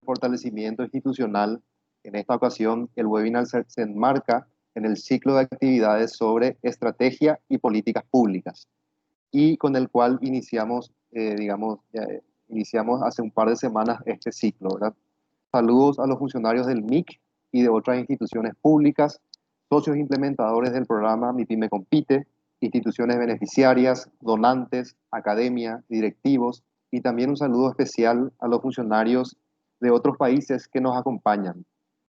fortalecimiento institucional. En esta ocasión, el webinar se enmarca en el ciclo de actividades sobre estrategia y políticas públicas, y con el cual iniciamos, iniciamos hace un par de semanas este ciclo, ¿verdad? Saludos a los funcionarios del MIC y de otras instituciones públicas, socios implementadores del programa Mi Pyme Compite, instituciones beneficiarias, donantes, academia, directivos, y también un saludo especial a los funcionarios de otros países que nos acompañan.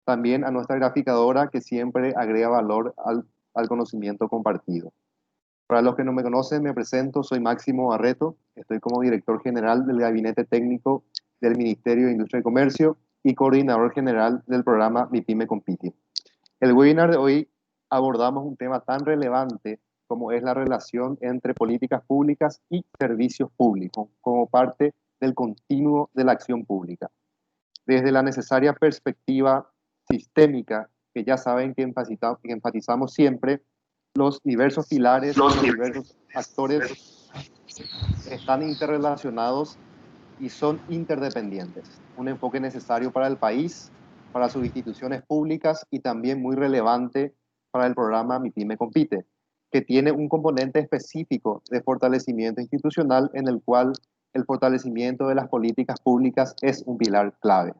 También a nuestra graficadora, que siempre agrega valor al conocimiento compartido. Para los que no me conocen, me presento, soy Máximo Barreto, estoy como director general del Gabinete Técnico del Ministerio de Industria y Comercio y coordinador general del programa Mi Pyme Compite. El webinar de hoy abordamos un tema tan relevante como es la relación entre políticas públicas y servicios públicos, como parte del continuo de la acción pública. Desde la necesaria perspectiva sistémica, que ya saben que enfatizamos siempre, los diversos pilares, los diversos actores están interrelacionados y son interdependientes. Un enfoque necesario para el país, para sus instituciones públicas y también muy relevante para el programa Mi Pyme Compite, que tiene un componente específico de fortalecimiento institucional en el cual el fortalecimiento de las políticas públicas es un pilar clave.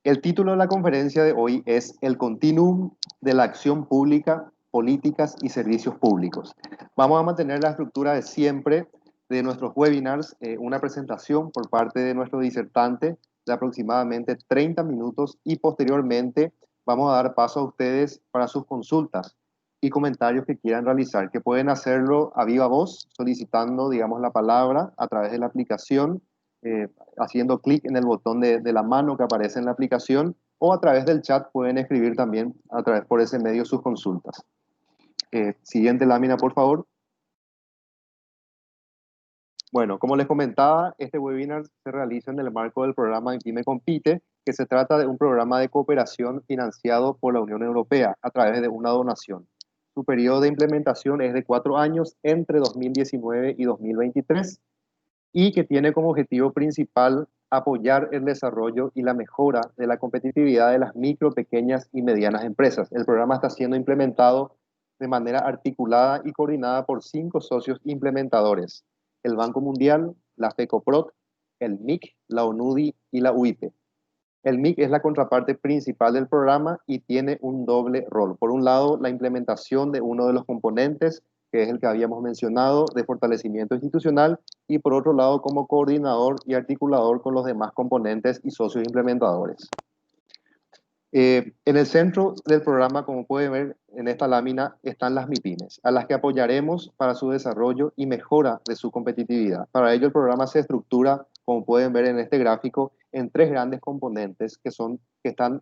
El título de la conferencia de hoy es El continuum de la acción pública, políticas y servicios públicos. Vamos a mantener la estructura de siempre de nuestros webinars, una presentación por parte de nuestro disertante de aproximadamente 30 minutos y posteriormente vamos a dar paso a ustedes para sus consultas y comentarios que quieran realizar, que pueden hacerlo a viva voz, solicitando, digamos, la palabra a través de la aplicación, haciendo clic en el botón de la mano que aparece en la aplicación, o a través del chat pueden escribir también por ese medio sus consultas. Siguiente lámina, por favor. Bueno, como les comentaba, este webinar se realiza en el marco del programa Mi Pyme Compite, que se trata de un programa de cooperación financiado por la Unión Europea a través de una donación. Su periodo de implementación es de 4 años, entre 2019 y 2023, y que tiene como objetivo principal apoyar el desarrollo y la mejora de la competitividad de las micro, pequeñas y medianas empresas. El programa está siendo implementado de manera articulada y coordinada por 5 socios implementadores: el Banco Mundial, la FECOPROT, el MIC, la ONUDI y la UIP. El MIC es la contraparte principal del programa y tiene un doble rol. Por un lado, la implementación de uno de los componentes, que es el que habíamos mencionado, de fortalecimiento institucional, y por otro lado, como coordinador y articulador con los demás componentes y socios implementadores. En el centro del programa, como pueden ver en esta lámina, están las MIPYMES, a las que apoyaremos para su desarrollo y mejora de su competitividad. Para ello, el programa se estructura, como pueden ver en este gráfico, en 3 grandes componentes que están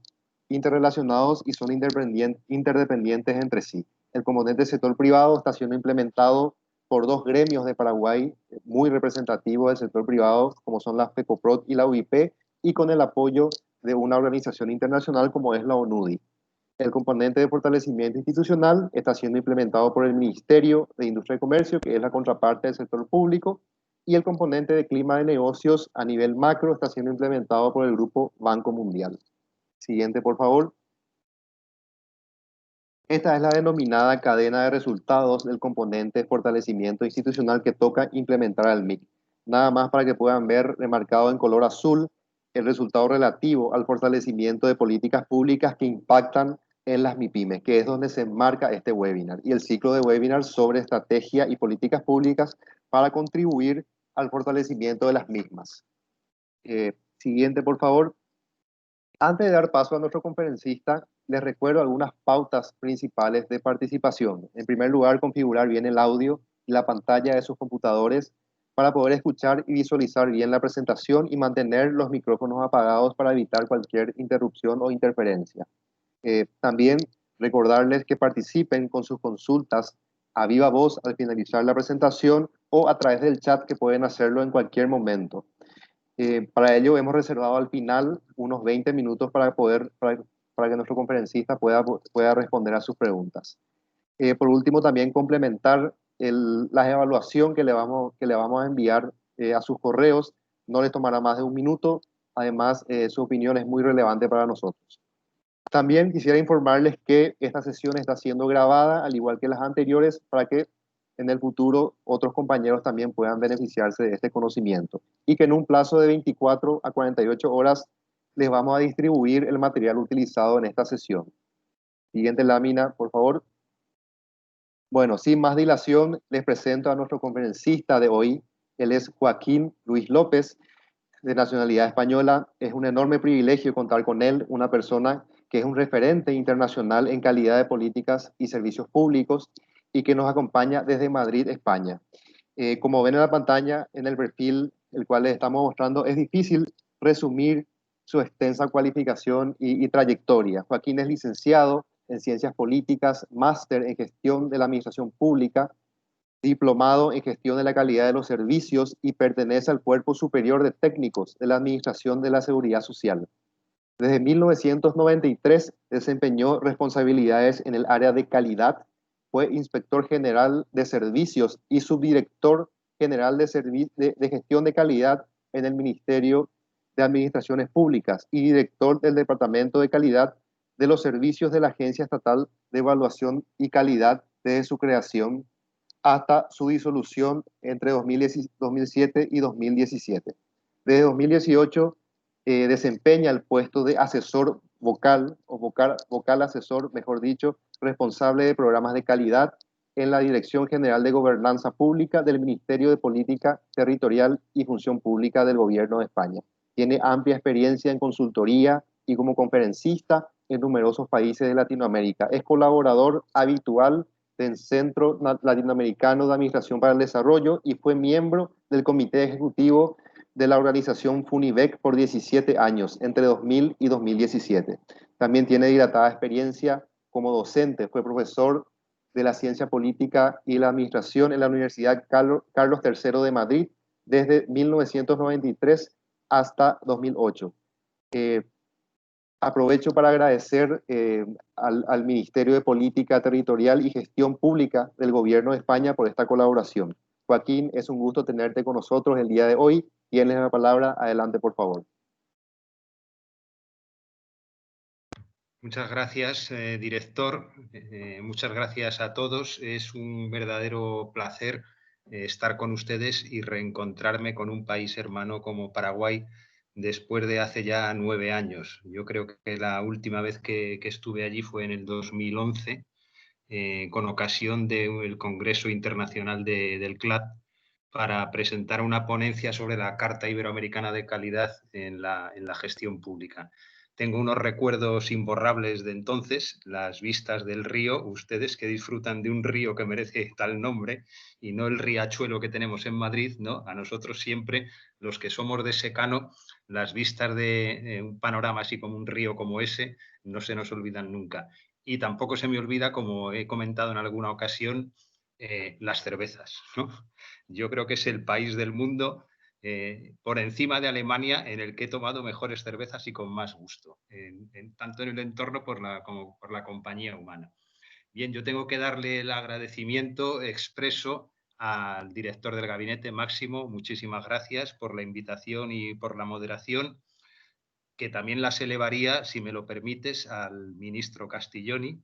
interrelacionados y son interdependientes entre sí. El componente sector privado está siendo implementado por 2 gremios de Paraguay muy representativos del sector privado, como son la FECOPROT y la UIP, y con el apoyo de una organización internacional como es la ONUDI. El componente de fortalecimiento institucional está siendo implementado por el Ministerio de Industria y Comercio, que es la contraparte del sector público, y el componente de clima de negocios a nivel macro está siendo implementado por el Grupo Banco Mundial. Siguiente, por favor. Esta es la denominada cadena de resultados del componente de fortalecimiento institucional que toca implementar al MIC. Nada más para que puedan ver remarcado en color azul el resultado relativo al fortalecimiento de políticas públicas que impactan en las MIPYMES, que es donde se enmarca este webinar, y el ciclo de webinars sobre estrategia y políticas públicas para contribuir al fortalecimiento de las mismas. Siguiente, por favor. Antes de dar paso a nuestro conferencista, les recuerdo algunas pautas principales de participación. En primer lugar, configurar bien el audio y la pantalla de sus computadores para poder escuchar y visualizar bien la presentación y mantener los micrófonos apagados para evitar cualquier interrupción o interferencia. También recordarles que participen con sus consultas a viva voz al finalizar la presentación o a través del chat, que pueden hacerlo en cualquier momento. Para ello hemos reservado al final unos 20 minutos para que nuestro conferencista pueda responder a sus preguntas. Por último, también complementar la evaluación que le vamos a enviar a sus correos. No les tomará más de 1 minuto. Además, su opinión es muy relevante para nosotros. También quisiera informarles que esta sesión está siendo grabada, al igual que las anteriores, para que en el futuro otros compañeros también puedan beneficiarse de este conocimiento. Y que en un plazo de 24 a 48 horas les vamos a distribuir el material utilizado en esta sesión. Siguiente lámina, por favor. Bueno, sin más dilación, les presento a nuestro conferencista de hoy. Él es Joaquín Luis López, de nacionalidad española. Es un enorme privilegio contar con él, una persona que es un referente internacional en calidad de políticas y servicios públicos y que nos acompaña desde Madrid, España. Como ven en la pantalla, en el perfil el cual les estamos mostrando, es difícil resumir su extensa cualificación y trayectoria. Joaquín es licenciado en Ciencias Políticas, máster en Gestión de la Administración Pública, diplomado en Gestión de la Calidad de los Servicios y pertenece al Cuerpo Superior de Técnicos de la Administración de la Seguridad Social. Desde 1993 desempeñó responsabilidades en el área de calidad, fue inspector general de servicios y subdirector general de gestión de calidad en el Ministerio de Administraciones Públicas y director del Departamento de Calidad de los Servicios de la Agencia Estatal de Evaluación y Calidad desde su creación hasta su disolución entre 2007 y 2017. Desde 2018 desempeña el puesto de asesor vocal, o vocal asesor, mejor dicho, responsable de programas de calidad en la Dirección General de Gobernanza Pública del Ministerio de Política Territorial y Función Pública del Gobierno de España. Tiene amplia experiencia en consultoría y como conferencista en numerosos países de Latinoamérica. Es colaborador habitual del Centro Latinoamericano de Administración para el Desarrollo y fue miembro del Comité Ejecutivo de la organización FUNIVEC por 17 años, entre 2000 y 2017. También tiene dilatada experiencia como docente, fue profesor de la Ciencia Política y la Administración en la Universidad Carlos III de Madrid desde 1993 hasta 2008. Aprovecho para agradecer al Ministerio de Política Territorial y Gestión Pública del Gobierno de España por esta colaboración. Joaquín, es un gusto tenerte con nosotros el día de hoy. Tienes la palabra. Adelante, por favor. Muchas gracias, director. Muchas gracias a todos. Es un verdadero placer estar con ustedes y reencontrarme con un país hermano como Paraguay después de hace ya 9 años. Yo creo que la última vez que estuve allí fue en el 2011, con ocasión del Congreso Internacional del CLAD, para presentar una ponencia sobre la Carta Iberoamericana de Calidad en la gestión pública. Tengo unos recuerdos imborrables de entonces, las vistas del río, ustedes que disfrutan de un río que merece tal nombre y no el riachuelo que tenemos en Madrid, ¿no? A nosotros siempre, los que somos de secano, las vistas de un panorama así como un río como ese no se nos olvidan nunca. Y tampoco se me olvida, como he comentado en alguna ocasión, las cervezas, ¿no? Yo creo que es el país del mundo por encima de Alemania en el que he tomado mejores cervezas y con más gusto, tanto en el entorno como por la compañía humana. Bien, yo tengo que darle el agradecimiento expreso al director del gabinete, Máximo. Muchísimas gracias por la invitación y por la moderación, que también las elevaría, si me lo permites, al ministro Castiglioni,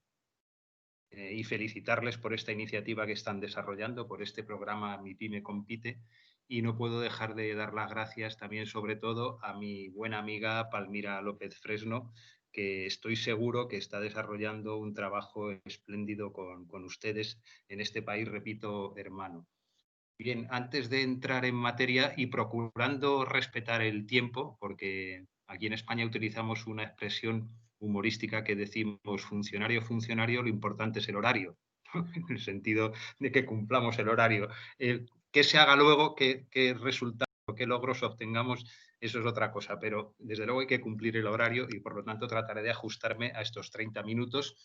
y felicitarles por esta iniciativa que están desarrollando, por este programa Mi Pyme Compite. Y no puedo dejar de dar las gracias también, sobre todo, a mi buena amiga Palmira López Fresno, que estoy seguro que está desarrollando un trabajo espléndido con ustedes en este país, repito, hermano. Bien, antes de entrar en materia y procurando respetar el tiempo, porque aquí en España utilizamos una expresión humorística que decimos funcionario, funcionario, lo importante es el horario, ¿no? En el sentido de que cumplamos el horario. ¿Qué se haga luego, qué resultados, qué logros obtengamos? Eso es otra cosa, pero desde luego hay que cumplir el horario y por lo tanto trataré de ajustarme a estos 30 minutos.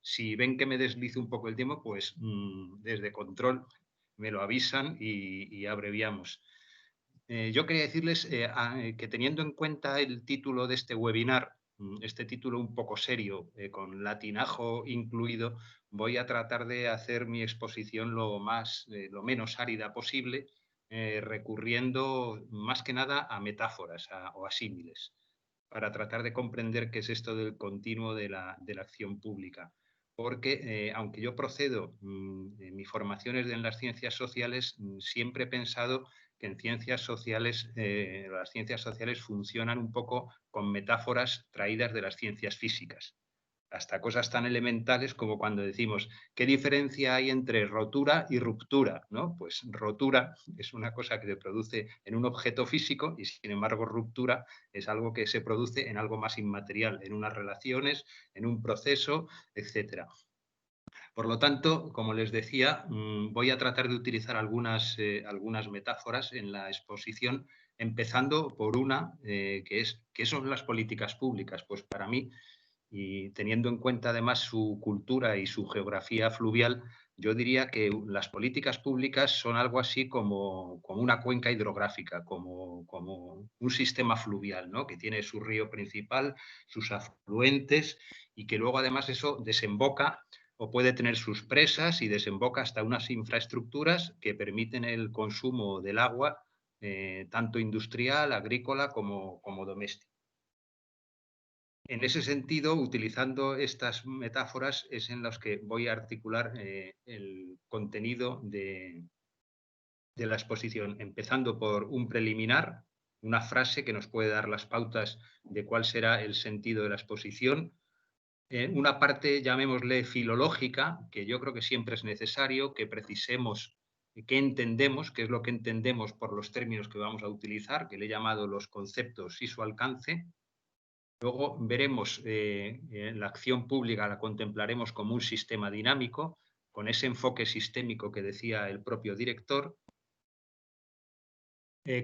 Si ven que me deslizo un poco el tiempo, pues desde control me lo avisan y abreviamos. Yo quería decirles que teniendo en cuenta el título de este webinar, este título un poco serio, con latinajo incluido, voy a tratar de hacer mi exposición lo menos árida posible, recurriendo más que nada a metáforas o a símiles, para tratar de comprender qué es esto del continuo de la acción pública. Porque, aunque yo procedo, mi formación es en las ciencias sociales, siempre he pensado que en ciencias sociales, las ciencias sociales funcionan un poco con metáforas traídas de las ciencias físicas. Hasta cosas tan elementales como cuando decimos, ¿qué diferencia hay entre rotura y ruptura? ¿No? Pues rotura es una cosa que se produce en un objeto físico y, sin embargo, ruptura es algo que se produce en algo más inmaterial, en unas relaciones, en un proceso, etcétera. Por lo tanto, como les decía, voy a tratar de utilizar algunas metáforas en la exposición, empezando por una que es ¿qué son las políticas públicas? Pues para mí, y teniendo en cuenta además su cultura y su geografía fluvial, yo diría que las políticas públicas son algo así como una cuenca hidrográfica, como un sistema fluvial, ¿no? Que tiene su río principal, sus afluentes y que luego además eso desemboca o puede tener sus presas y desemboca hasta unas infraestructuras que permiten el consumo del agua, tanto industrial, agrícola como doméstico. En ese sentido, utilizando estas metáforas, es en las que voy a articular el contenido de la exposición, empezando por un preliminar, una frase que nos puede dar las pautas de cuál será el sentido de la exposición, una parte, llamémosle, filológica, que yo creo que siempre es necesario que precisemos qué entendemos, qué es lo que entendemos por los términos que vamos a utilizar, que le he llamado los conceptos y su alcance. Luego veremos la acción pública, la contemplaremos como un sistema dinámico, con ese enfoque sistémico que decía el propio director.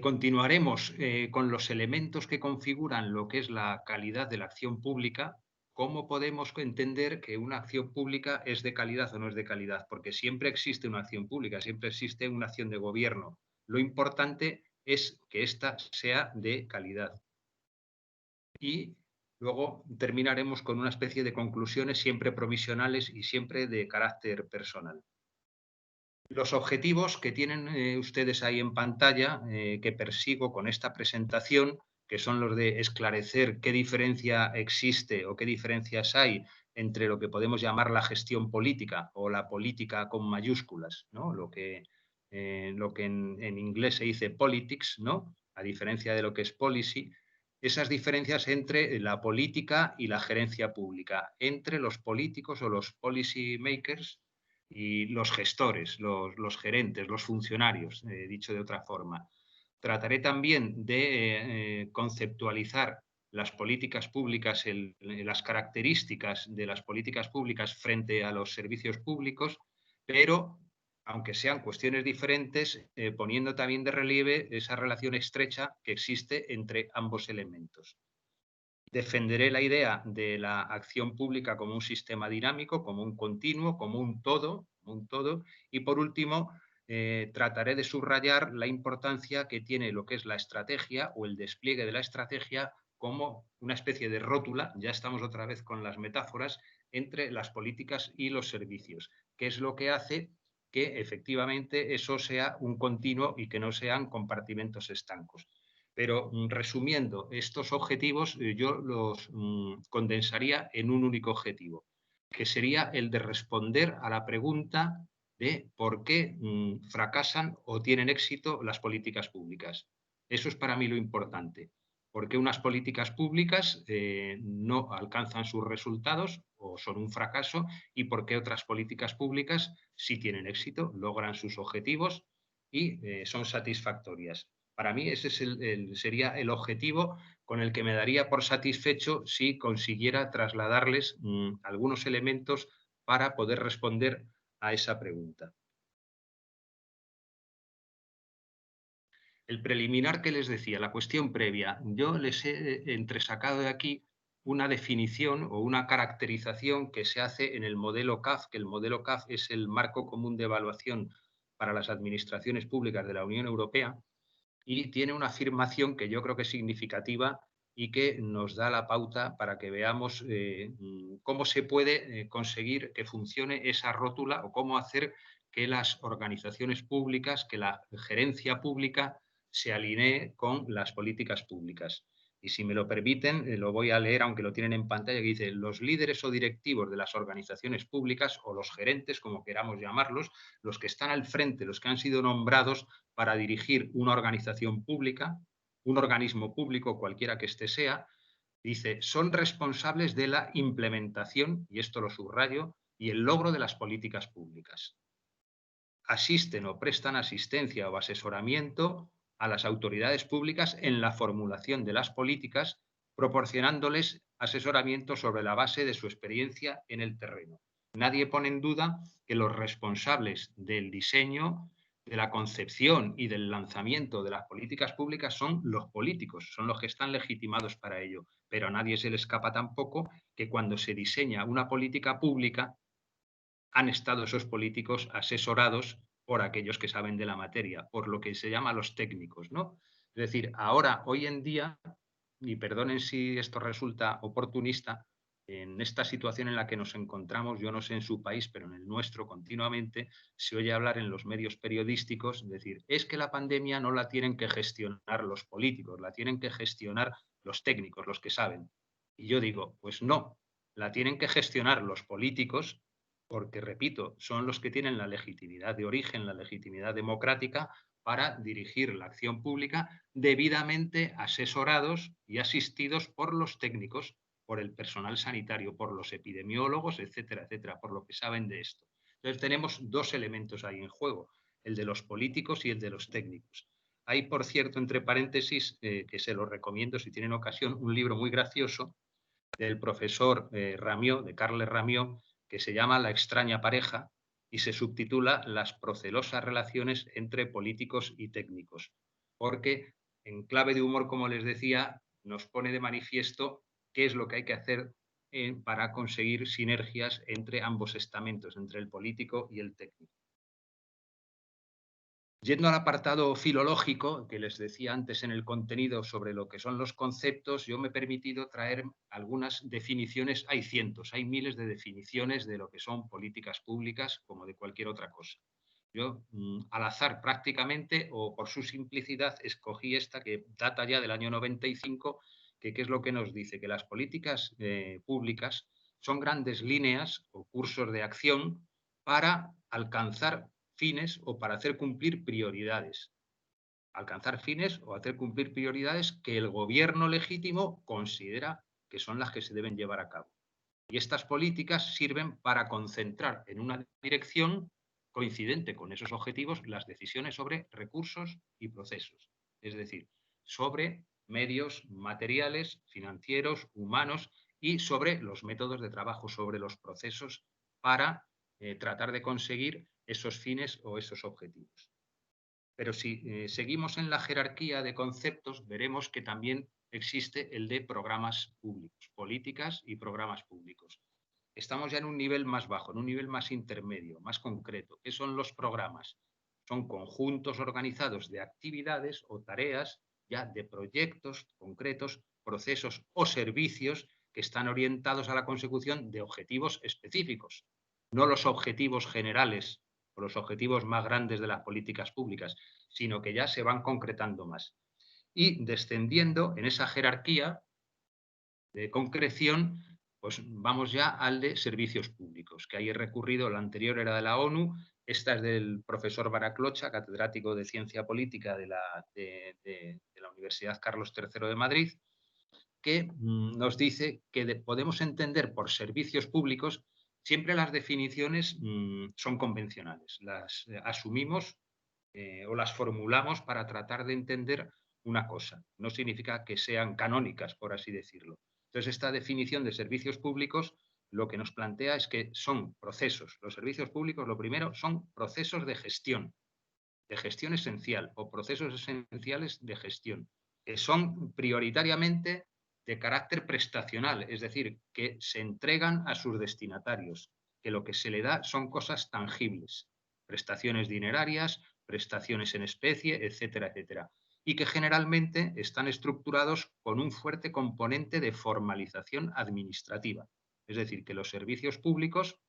Continuaremos con los elementos que configuran lo que es la calidad de la acción pública. ¿Cómo podemos entender que una acción pública es de calidad o no es de calidad? Porque siempre existe una acción pública, siempre existe una acción de gobierno. Lo importante es que ésta sea de calidad. Y luego terminaremos con una especie de conclusiones siempre provisionales y siempre de carácter personal. Los objetivos que tienen ustedes ahí en pantalla, que persigo con esta presentación, que son los de esclarecer qué diferencia existe o qué diferencias hay entre lo que podemos llamar la gestión política o la política con mayúsculas, ¿no? Lo que en inglés se dice politics, ¿no? A diferencia de lo que es policy, esas diferencias entre la política y la gerencia pública, entre los políticos o los policy makers y los gestores, los gerentes, los funcionarios, dicho de otra forma. Trataré también de conceptualizar las políticas públicas, las características de las políticas públicas frente a los servicios públicos, pero aunque sean cuestiones diferentes, poniendo también de relieve esa relación estrecha que existe entre ambos elementos. Defenderé la idea de la acción pública como un sistema dinámico, como un continuo, como un todo, y por último, trataré de subrayar la importancia que tiene lo que es la estrategia o el despliegue de la estrategia como una especie de rótula, ya estamos otra vez con las metáforas, entre las políticas y los servicios, que es lo que hace que efectivamente eso sea un continuo y que no sean compartimentos estancos. Pero resumiendo, estos objetivos yo los condensaría en un único objetivo, que sería el de responder a la pregunta de por qué fracasan o tienen éxito las políticas públicas. Eso es para mí lo importante. ¿Por qué unas políticas públicas no alcanzan sus resultados o son un fracaso? ¿Y por qué otras políticas públicas sí tienen éxito, logran sus objetivos y son satisfactorias? Para mí ese es sería el objetivo con el que me daría por satisfecho si consiguiera trasladarles algunos elementos para poder responder a esa pregunta. El preliminar que les decía, la cuestión previa, yo les he entresacado de aquí una definición o una caracterización que se hace en el modelo CAF, que el modelo CAF es el marco común de evaluación para las administraciones públicas de la Unión Europea, y tiene una afirmación que yo creo que es significativa y que nos da la pauta para que veamos cómo se puede conseguir que funcione esa rótula o cómo hacer que las organizaciones públicas, que la gerencia pública se alinee con las políticas públicas. Y si me lo permiten, lo voy a leer, aunque lo tienen en pantalla, que dice: los líderes o directivos de las organizaciones públicas, o los gerentes, como queramos llamarlos, los que están al frente, los que han sido nombrados para dirigir una organización pública, un organismo público, cualquiera que éste sea, dice, son responsables de la implementación, y esto lo subrayo, y el logro de las políticas públicas. Asisten o prestan asistencia o asesoramiento a las autoridades públicas en la formulación de las políticas, proporcionándoles asesoramiento sobre la base de su experiencia en el terreno. Nadie pone en duda que los responsables del diseño, de la concepción y del lanzamiento de las políticas públicas son los políticos, son los que están legitimados para ello. Pero a nadie se le escapa tampoco que cuando se diseña una política pública han estado esos políticos asesorados por aquellos que saben de la materia, por lo que se llama los técnicos, ¿no? Es decir, ahora, hoy en día, y perdonen si esto resulta oportunista, en esta situación en la que nos encontramos, yo no sé en su país, pero en el nuestro continuamente se oye hablar en los medios periodísticos, decir, es que la pandemia no la tienen que gestionar los políticos, la tienen que gestionar los técnicos, los que saben. Y yo digo, pues no, la tienen que gestionar los políticos porque, repito, son los que tienen la legitimidad de origen, la legitimidad democrática para dirigir la acción pública, debidamente asesorados y asistidos por los técnicos, por el personal sanitario, por los epidemiólogos, etcétera, etcétera, por lo que saben de esto. Entonces tenemos dos elementos ahí en juego, el de los políticos y el de los técnicos. Hay, por cierto, entre paréntesis, que se lo recomiendo si tienen ocasión, un libro muy gracioso del profesor Ramió, de Carles Ramió, que se llama La extraña pareja y se subtitula Las procelosas relaciones entre políticos y técnicos, porque en clave de humor, como les decía, nos pone de manifiesto qué es lo que hay que hacer para conseguir sinergias entre ambos estamentos, entre el político y el técnico. Yendo al apartado filológico, que les decía antes en el contenido sobre lo que son los conceptos, yo me he permitido traer algunas definiciones. Hay cientos, hay miles de definiciones de lo que son políticas públicas, como de cualquier otra cosa. Yo, al azar prácticamente, o por su simplicidad, escogí esta que data ya del año 95, que ¿qué es lo que nos dice? Que las políticas públicas son grandes líneas o cursos de acción para alcanzar fines o para hacer cumplir prioridades. Alcanzar fines o hacer cumplir prioridades que el gobierno legítimo considera que son las que se deben llevar a cabo. Y estas políticas sirven para concentrar en una dirección coincidente con esos objetivos las decisiones sobre recursos y procesos. Es decir, sobre medios materiales, financieros, humanos y sobre los métodos de trabajo, sobre los procesos para tratar de conseguir esos fines o esos objetivos. Pero si seguimos en la jerarquía de conceptos, veremos que también existe el de programas públicos, políticas y programas públicos. Estamos ya en un nivel más bajo, en un nivel más intermedio, más concreto. ¿Qué son los programas? Son conjuntos organizados de actividades o tareas, ya de proyectos concretos, procesos o servicios que están orientados a la consecución de objetivos específicos, no los objetivos generales o los objetivos más grandes de las políticas públicas, sino que ya se van concretando más. Y descendiendo en esa jerarquía de concreción, pues vamos ya al de servicios públicos, que ahí he recurrido, la anterior era de la ONU, esta es del profesor Baraclocha, catedrático de Ciencia Política de la Universidad Carlos III de Madrid, que nos dice que podemos entender por servicios públicos, siempre las definiciones son convencionales, las asumimos o las formulamos para tratar de entender una cosa. No significa que sean canónicas, por así decirlo. Entonces, esta definición de servicios públicos lo que nos plantea es que son procesos. Los servicios públicos, lo primero, son procesos de gestión esencial o procesos esenciales de gestión, que son prioritariamente de carácter prestacional, es decir, que se entregan a sus destinatarios, que lo que se le da son cosas tangibles, prestaciones dinerarias, prestaciones en especie, etcétera, etcétera, y que generalmente están estructurados con un fuerte componente de formalización administrativa. Es decir, que los servicios públicos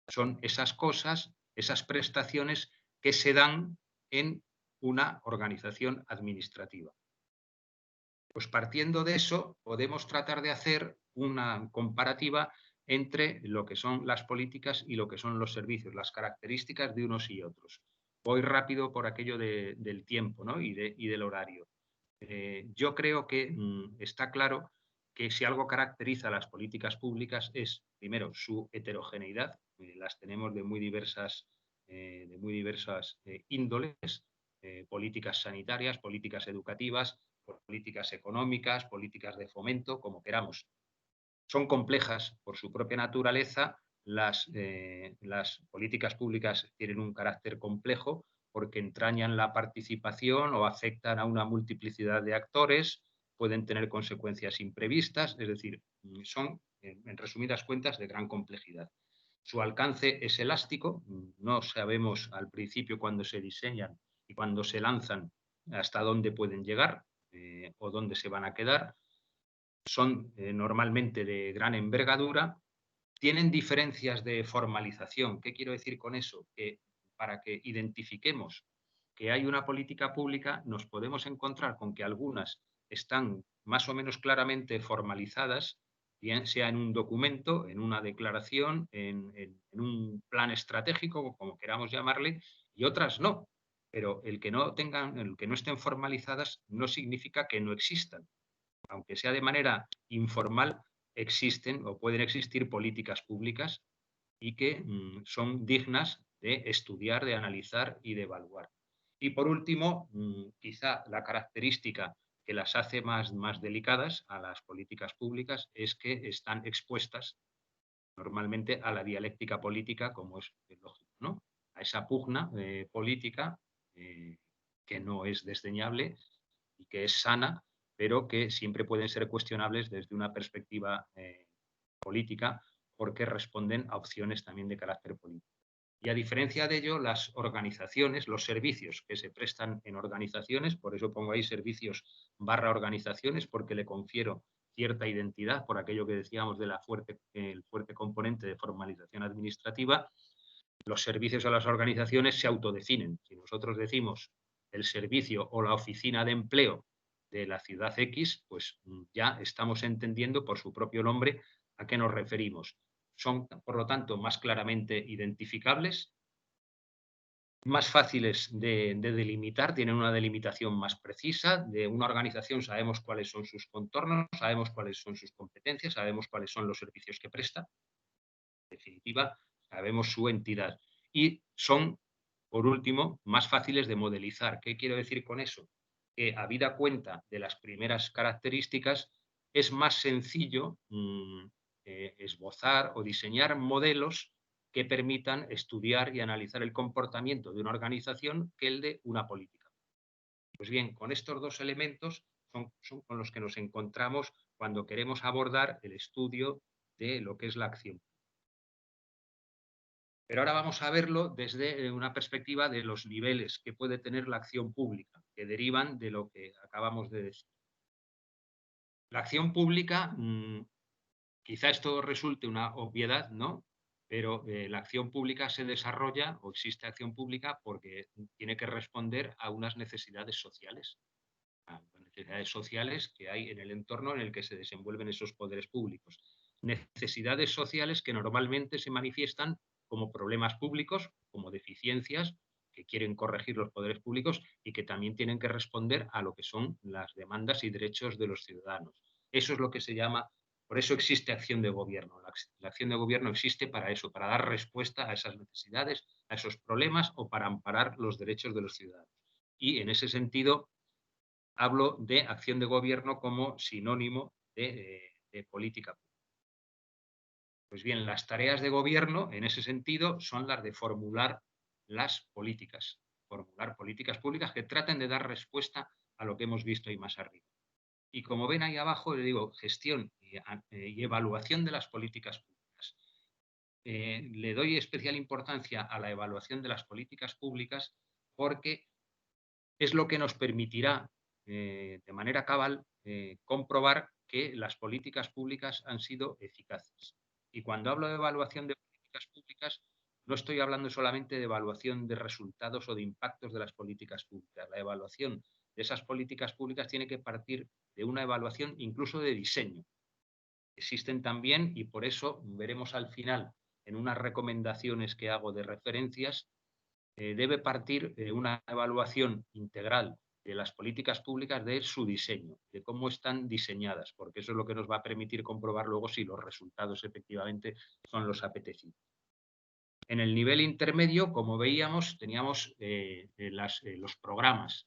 son esas cosas esas prestaciones que se dan en una organización administrativa. Pues partiendo de eso, podemos tratar de hacer una comparativa entre lo que son las políticas y lo que son los servicios, las características de unos y otros. Voy rápido por aquello del tiempo, ¿no? y del horario. Yo creo que está claro que si algo caracteriza a las políticas públicas es, primero, su heterogeneidad. Las tenemos de muy diversas índoles, políticas sanitarias, políticas educativas, políticas económicas, políticas de fomento, como queramos. Son complejas por su propia naturaleza. Las políticas públicas tienen un carácter complejo porque entrañan la participación o afectan a una multiplicidad de actores, pueden tener consecuencias imprevistas, es decir, son, en resumidas cuentas, de gran complejidad. Su alcance es elástico, no sabemos al principio cuando se diseñan y cuando se lanzan hasta dónde pueden llegar o dónde se van a quedar. Son normalmente de gran envergadura, tienen diferencias de formalización. ¿Qué quiero decir con eso? Que para que identifiquemos que hay una política pública, nos podemos encontrar con que algunas están más o menos claramente formalizadas, bien sea en un documento, en una declaración, en un plan estratégico, como queramos llamarle, y otras no. Pero el que no estén formalizadas no significa que no existan. Aunque sea de manera informal, existen o pueden existir políticas públicas y que son dignas de estudiar, de analizar y de evaluar. Y por último, quizá la característica que las hace más delicadas a las políticas públicas es que están expuestas normalmente a la dialéctica política, como es lógico, ¿no? A esa pugna política que no es desdeñable y que es sana, pero que siempre pueden ser cuestionables desde una perspectiva política, porque responden a opciones también de carácter político. Y a diferencia de ello, las organizaciones, los servicios que se prestan en organizaciones, por eso pongo ahí servicios / organizaciones, porque le confiero cierta identidad por aquello que decíamos de el fuerte componente de formalización administrativa, los servicios a las organizaciones se autodefinen. Si nosotros decimos el servicio o la oficina de empleo de la ciudad X, pues ya estamos entendiendo por su propio nombre a qué nos referimos. Son, por lo tanto, más claramente identificables, más fáciles de delimitar, tienen una delimitación más precisa. De una organización sabemos cuáles son sus contornos, sabemos cuáles son sus competencias, sabemos cuáles son los servicios que presta. En definitiva, sabemos su entidad. Y son, por último, más fáciles de modelizar. ¿Qué quiero decir con eso? Que, habida cuenta de las primeras características, es más sencillo esbozar o diseñar modelos que permitan estudiar y analizar el comportamiento de una organización que el de una política. Pues bien, con estos dos elementos son con los que nos encontramos cuando queremos abordar el estudio de lo que es la acción. Pero ahora vamos a verlo desde una perspectiva de los niveles que puede tener la acción pública, que derivan de lo que acabamos de decir. La acción pública, quizá esto resulte una obviedad, ¿no? Pero la acción pública se desarrolla o existe acción pública porque tiene que responder a unas necesidades sociales, a las necesidades sociales que hay en el entorno en el que se desenvuelven esos poderes públicos. Necesidades sociales que normalmente se manifiestan como problemas públicos, como deficiencias que quieren corregir los poderes públicos y que también tienen que responder a lo que son las demandas y derechos de los ciudadanos. Eso es lo que se llama, por eso existe acción de gobierno. La acción de gobierno existe para eso, para dar respuesta a esas necesidades, a esos problemas o para amparar los derechos de los ciudadanos. Y en ese sentido, hablo de acción de gobierno como sinónimo de política pública. Pues bien, las tareas de gobierno, en ese sentido, son las de formular las políticas, formular políticas públicas que traten de dar respuesta a lo que hemos visto ahí más arriba. Y como ven ahí abajo, le digo gestión y evaluación de las políticas públicas. Le doy especial importancia a la evaluación de las políticas públicas porque es lo que nos permitirá, de manera cabal, comprobar que las políticas públicas han sido eficaces. Y cuando hablo de evaluación de políticas públicas, No estoy hablando solamente de evaluación de resultados o de impactos de las políticas públicas. La evaluación de esas políticas públicas tiene que partir de una evaluación incluso de diseño. Existen también, y por eso veremos al final en unas recomendaciones que hago de referencias, debe partir de una evaluación integral de las políticas públicas, de su diseño, de cómo están diseñadas, porque eso es lo que nos va a permitir comprobar luego si los resultados efectivamente son los apetecidos. En el nivel intermedio, como veíamos, teníamos los programas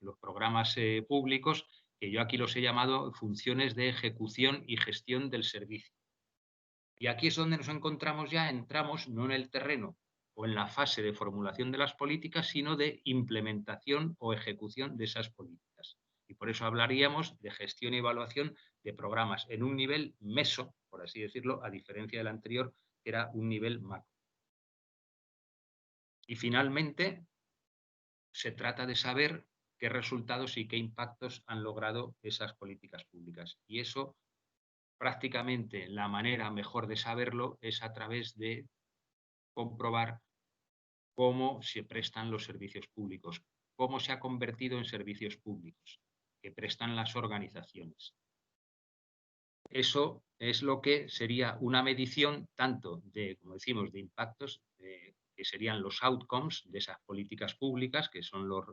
públicos, que yo aquí los he llamado funciones de ejecución y gestión del servicio. Y aquí es donde nos encontramos ya, entramos no en el terreno o en la fase de formulación de las políticas, sino de implementación o ejecución de esas políticas. Y por eso hablaríamos de gestión y evaluación de programas en un nivel meso, por así decirlo, a diferencia del anterior, que era un nivel macro. Y finalmente, se trata de saber qué resultados y qué impactos han logrado esas políticas públicas. Y eso, prácticamente, la manera mejor de saberlo es a través de comprobar cómo se prestan los servicios públicos, cómo se ha convertido en servicios públicos que prestan las organizaciones. Eso es lo que sería una medición tanto de, como decimos, de impactos, que serían los outcomes de esas políticas públicas, que son los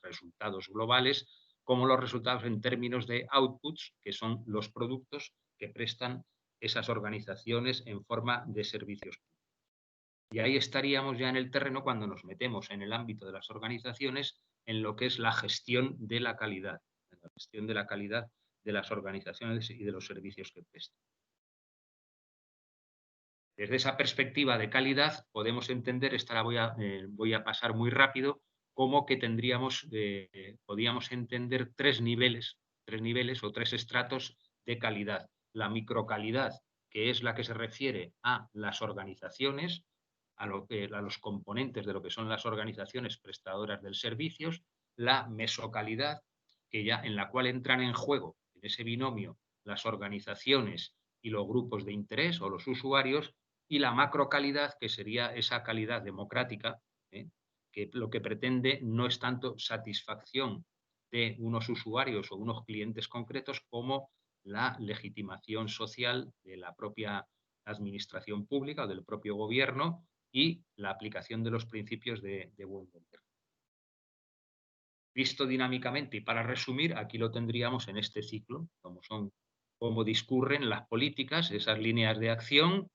resultados globales, como los resultados en términos de outputs, que son los productos que prestan esas organizaciones en forma de servicios públicos. Y ahí estaríamos ya en el terreno cuando nos metemos en el ámbito de las organizaciones en lo que es la gestión de la calidad, la gestión de la calidad de las organizaciones y de los servicios que prestan. Desde esa perspectiva de calidad podemos entender, esta la voy a pasar muy rápido, como que podríamos entender tres niveles o tres estratos de calidad. La microcalidad, que es la que se refiere a las organizaciones, a los componentes de lo que son las organizaciones prestadoras de servicios. La mesocalidad, en la cual entran en juego, en ese binomio, las organizaciones y los grupos de interés o los usuarios, y la macrocalidad, que sería esa calidad democrática, que lo que pretende no es tanto satisfacción de unos usuarios o unos clientes concretos como la legitimación social de la propia administración pública o del propio gobierno y la aplicación de los principios de buen gobierno. Visto dinámicamente y para resumir, aquí lo tendríamos en este ciclo, cómo discurren las políticas, esas líneas de acción,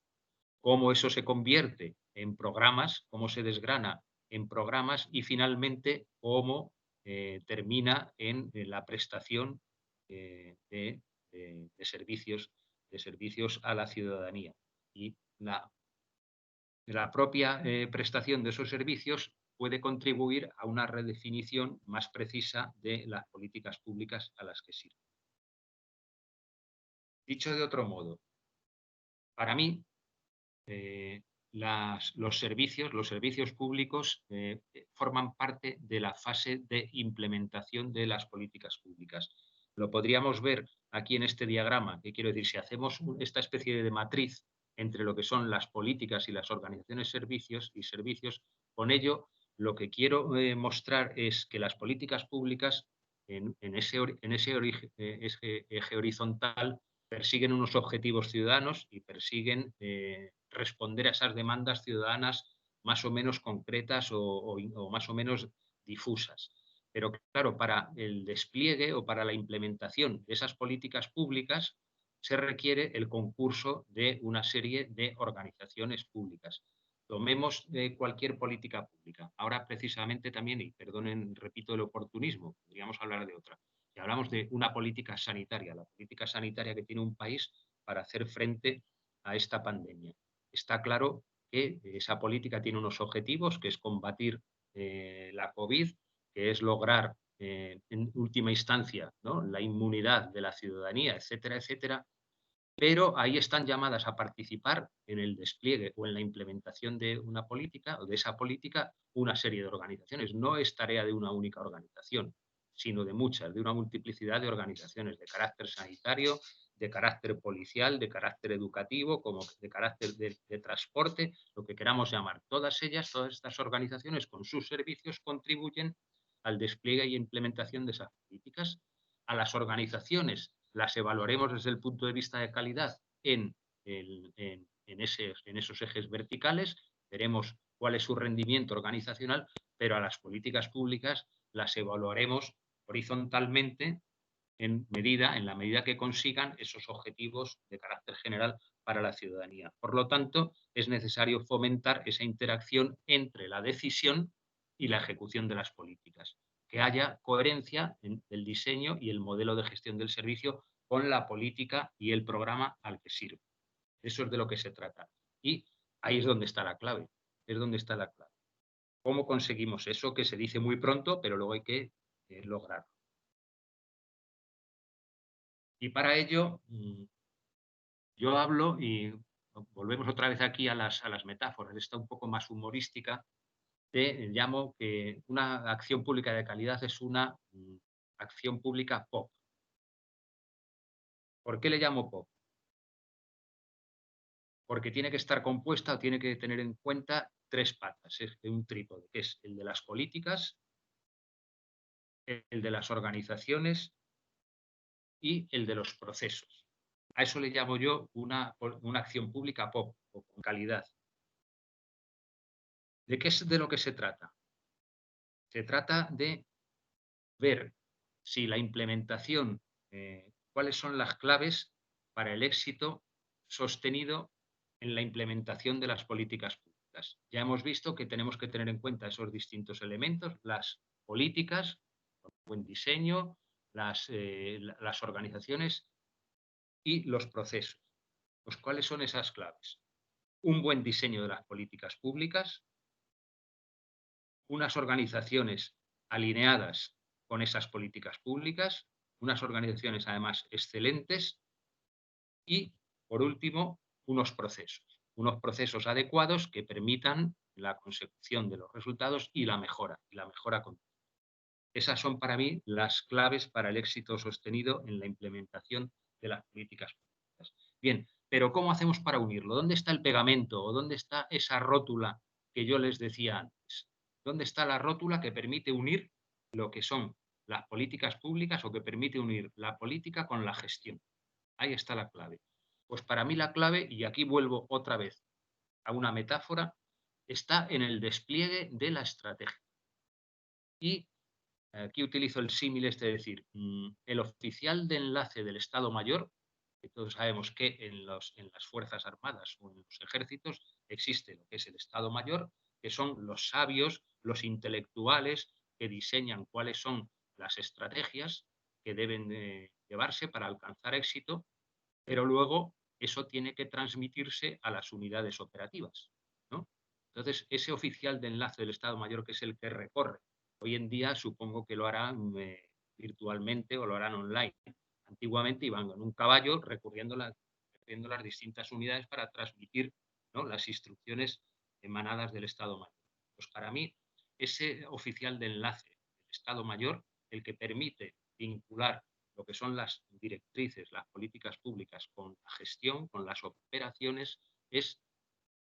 cómo eso se convierte en programas, cómo se desgrana en programas y finalmente cómo termina en la prestación de servicios a la ciudadanía. Y la propia prestación de esos servicios puede contribuir a una redefinición más precisa de las políticas públicas a las que sirven. Dicho de otro modo, para mí, los servicios públicos forman parte de la fase de implementación de las políticas públicas. Lo podríamos ver aquí en este diagrama, que quiero decir, si hacemos esta especie de matriz entre lo que son las políticas y las organizaciones servicios, con ello lo que quiero mostrar es que las políticas públicas en ese eje horizontal persiguen unos objetivos ciudadanos y persiguen responder a esas demandas ciudadanas más o menos concretas o más o menos difusas. Pero claro, para el despliegue o para la implementación de esas políticas públicas se requiere el concurso de una serie de organizaciones públicas. Tomemos cualquier política pública. Ahora precisamente también, y perdonen, repito el oportunismo, podríamos hablar de otra. Y hablamos de una política sanitaria, la política sanitaria que tiene un país para hacer frente a esta pandemia. Está claro que esa política tiene unos objetivos, que es combatir la COVID, que es lograr en última instancia, ¿no?, la inmunidad de la ciudadanía, etcétera, etcétera, pero ahí están llamadas a participar en el despliegue o en la implementación de una política o de esa política una serie de organizaciones. No es tarea de una única organización, sino de muchas, de una multiplicidad de organizaciones de carácter sanitario, de carácter policial, de carácter educativo, como de carácter de transporte, lo que queramos llamar. Todas ellas, todas estas organizaciones con sus servicios contribuyen al despliegue y implementación de esas políticas. A las organizaciones las evaluaremos desde el punto de vista de calidad en esos ejes verticales, veremos cuál es su rendimiento organizacional, pero a las políticas públicas las evaluaremos horizontalmente en la medida que consigan esos objetivos de carácter general para la ciudadanía. Por lo tanto, es necesario fomentar esa interacción entre la decisión y la ejecución de las políticas, que haya coherencia en el diseño y el modelo de gestión del servicio con la política y el programa al que sirve. Eso es de lo que se trata. Y ahí es donde está la clave. Es donde está la clave. ¿Cómo conseguimos eso que se dice muy pronto, pero luego hay que lograrlo? Y para ello, yo hablo y volvemos otra vez aquí a las metáforas, esta un poco más humorística, llamo que una acción pública de calidad es una acción pública POP. ¿Por qué le llamo POP? Porque tiene que estar compuesta o tiene que tener en cuenta tres patas, es un trípode, que es el de las políticas, el de las organizaciones y el de los procesos. A eso le llamo yo una acción pública POP, o con calidad. ¿De qué es de lo que se trata? Se trata de ver si la implementación, cuáles son las claves para el éxito sostenido en la implementación de las políticas públicas. Ya hemos visto que tenemos que tener en cuenta esos distintos elementos, las políticas, buen diseño, las organizaciones y los procesos. Pues, ¿cuáles son esas claves? Un buen diseño de las políticas públicas, unas organizaciones alineadas con esas políticas públicas, unas organizaciones además excelentes y, por último, unos procesos adecuados que permitan la consecución de los resultados y la mejora continua. Esas son para mí las claves para el éxito sostenido en la implementación de las políticas públicas. Bien, pero ¿cómo hacemos para unirlo? ¿Dónde está el pegamento o dónde está esa rótula que yo les decía antes? ¿Dónde está la rótula que permite unir lo que son las políticas públicas o que permite unir la política con la gestión? Ahí está la clave. Pues para mí la clave, y aquí vuelvo otra vez a una metáfora, está en el despliegue de la estrategia. Y aquí utilizo el símil de decir, el oficial de enlace del Estado Mayor, que todos sabemos que en las Fuerzas Armadas o en los ejércitos existe lo que es el Estado Mayor, que son los sabios, los intelectuales que diseñan cuáles son las estrategias que deben llevarse para alcanzar éxito, pero luego eso tiene que transmitirse a las unidades operativas, ¿no? Entonces, ese oficial de enlace del Estado Mayor, que es el que recorre, hoy en día supongo que lo harán virtualmente o lo harán online. Antiguamente iban en un caballo recorriendo las distintas unidades para transmitir, ¿no?, las instrucciones emanadas del Estado Mayor. Pues para mí, ese oficial de enlace del Estado Mayor, el que permite vincular lo que son las directrices, las políticas públicas con la gestión, con las operaciones, es